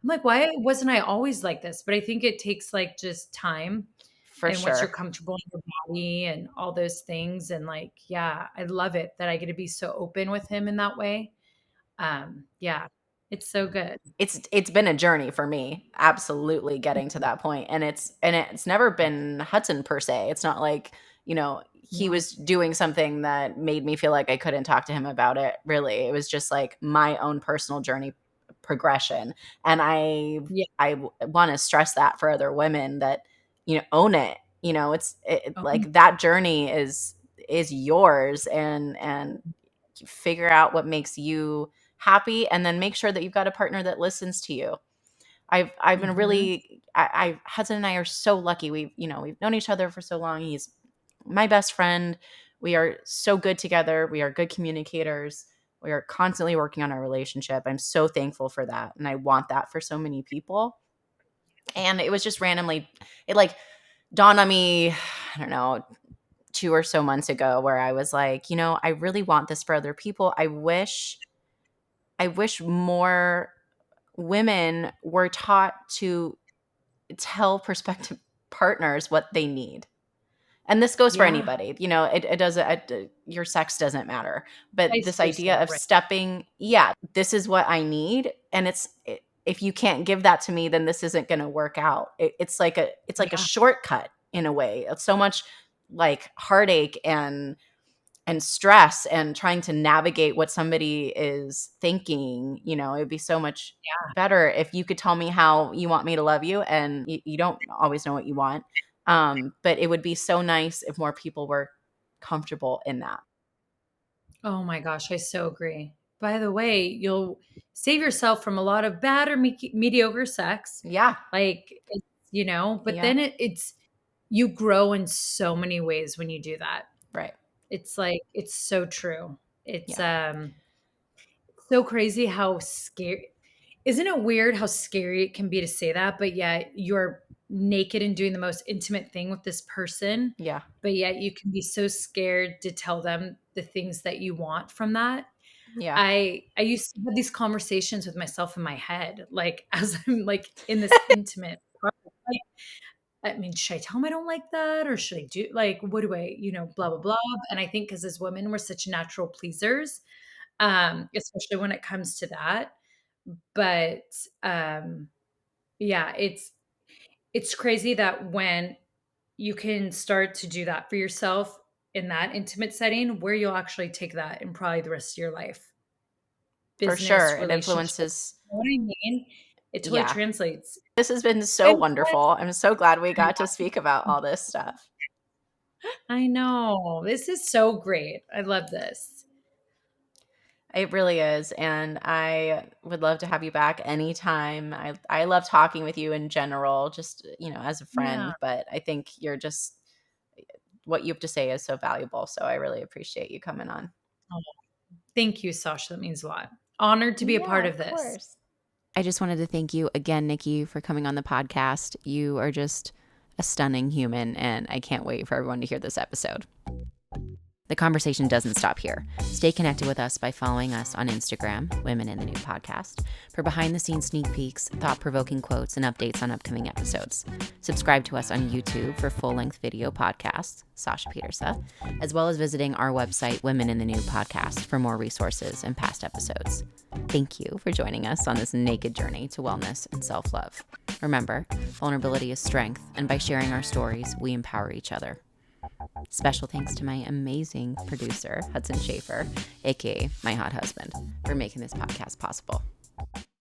like, why wasn't I always like this? But I think it takes like just time For and once you're sure. comfortable in your body and all those things and like yeah, I love it that I get to be so open with him in that way. Yeah, it's so good. It's been a journey for me, absolutely getting to that point, and it's never been Hudson per se. It's not like he No. was doing something that made me feel like I couldn't talk to him about it. Really, it was just like my own personal journey progression, and Yeah. I want to stress that for other women that own it. Oh, Like that journey is yours, and figure out what makes you happy and then make sure that you've got a partner that listens to you. I've been mhm. really I Hudson and I are so lucky. We've known each other for so long. He's my best friend. We are so good together. We are good communicators. We are constantly working on our relationship. I'm so thankful for that. And I want that for so many people. And it was just randomly, it like dawned on me I don't know, 2 or so months ago where I was like, I really want this for other people. I wish more women were taught to tell prospective partners what they need. And this goes for Yeah. anybody. It doesn't, your sex doesn't matter. But Vice this idea versa, of right. stepping, yeah, this is what I need. And if you can't give that to me, then this isn't going to work out. It's like a Yeah. shortcut in a way. It's so much like heartache and stress and trying to navigate what somebody is thinking. It would be so much better if you could tell me how you want me to love you, and you don't always know what you want. But it would be so nice if more people were comfortable in that. Oh my gosh, I so agree. By the way, you'll save yourself from a lot of bad or mediocre sex. Yeah. Like, but Yeah. then it's you grow in so many ways when you do that. Right. It's like it's so true. It's Yeah. so crazy how scary. Isn't it weird how scary it can be to say that, but yet you're naked and doing the most intimate thing with this person, Yeah. but yet you can be so scared to tell them the things that you want from that. Yeah. I used to have these conversations with myself in my head, like as I'm like in this intimate part, like, I mean, should I tell him I don't like that? Or should I do like what do I, blah blah blah. And I think because as women, we're such natural pleasers, especially when it comes to that. But um yeah, it's crazy that when you can start to do that for yourself in that intimate setting, where you'll actually take that in probably the rest of your life. For sure. Business, It relationship. influences. You know what I mean? It totally Yeah. translates. This has been so And plus, wonderful. I'm so glad we got to speak about all this stuff. I know. This is so great. I love this. It really is. And I would love to have you back anytime. I love talking with you in general, just, as a Yeah. friend, but I think what you have to say is so valuable. So I really appreciate you coming on. Oh, thank you, Sasha. That means a lot. Honored to be a Yeah, part of of this. course. I just wanted to thank you again, Nikki, for coming on the podcast. You are just a stunning human, and I can't wait for everyone to hear this episode. The conversation doesn't stop here. Stay connected with us by following us on Instagram, Women in the Nude Podcast, for behind-the-scenes sneak peeks, thought-provoking quotes, and updates on upcoming episodes. Subscribe to us on YouTube for full-length video podcasts, Sasha Pieterse, as well as visiting our website, Women in the Nude Podcast, for more resources and past episodes. Thank you for joining us on this naked journey to wellness and self-love. Remember, vulnerability is strength, and by sharing our stories, we empower each other. Special thanks to my amazing producer, Hudson Sheaffer, aka my hot husband, for making this podcast possible.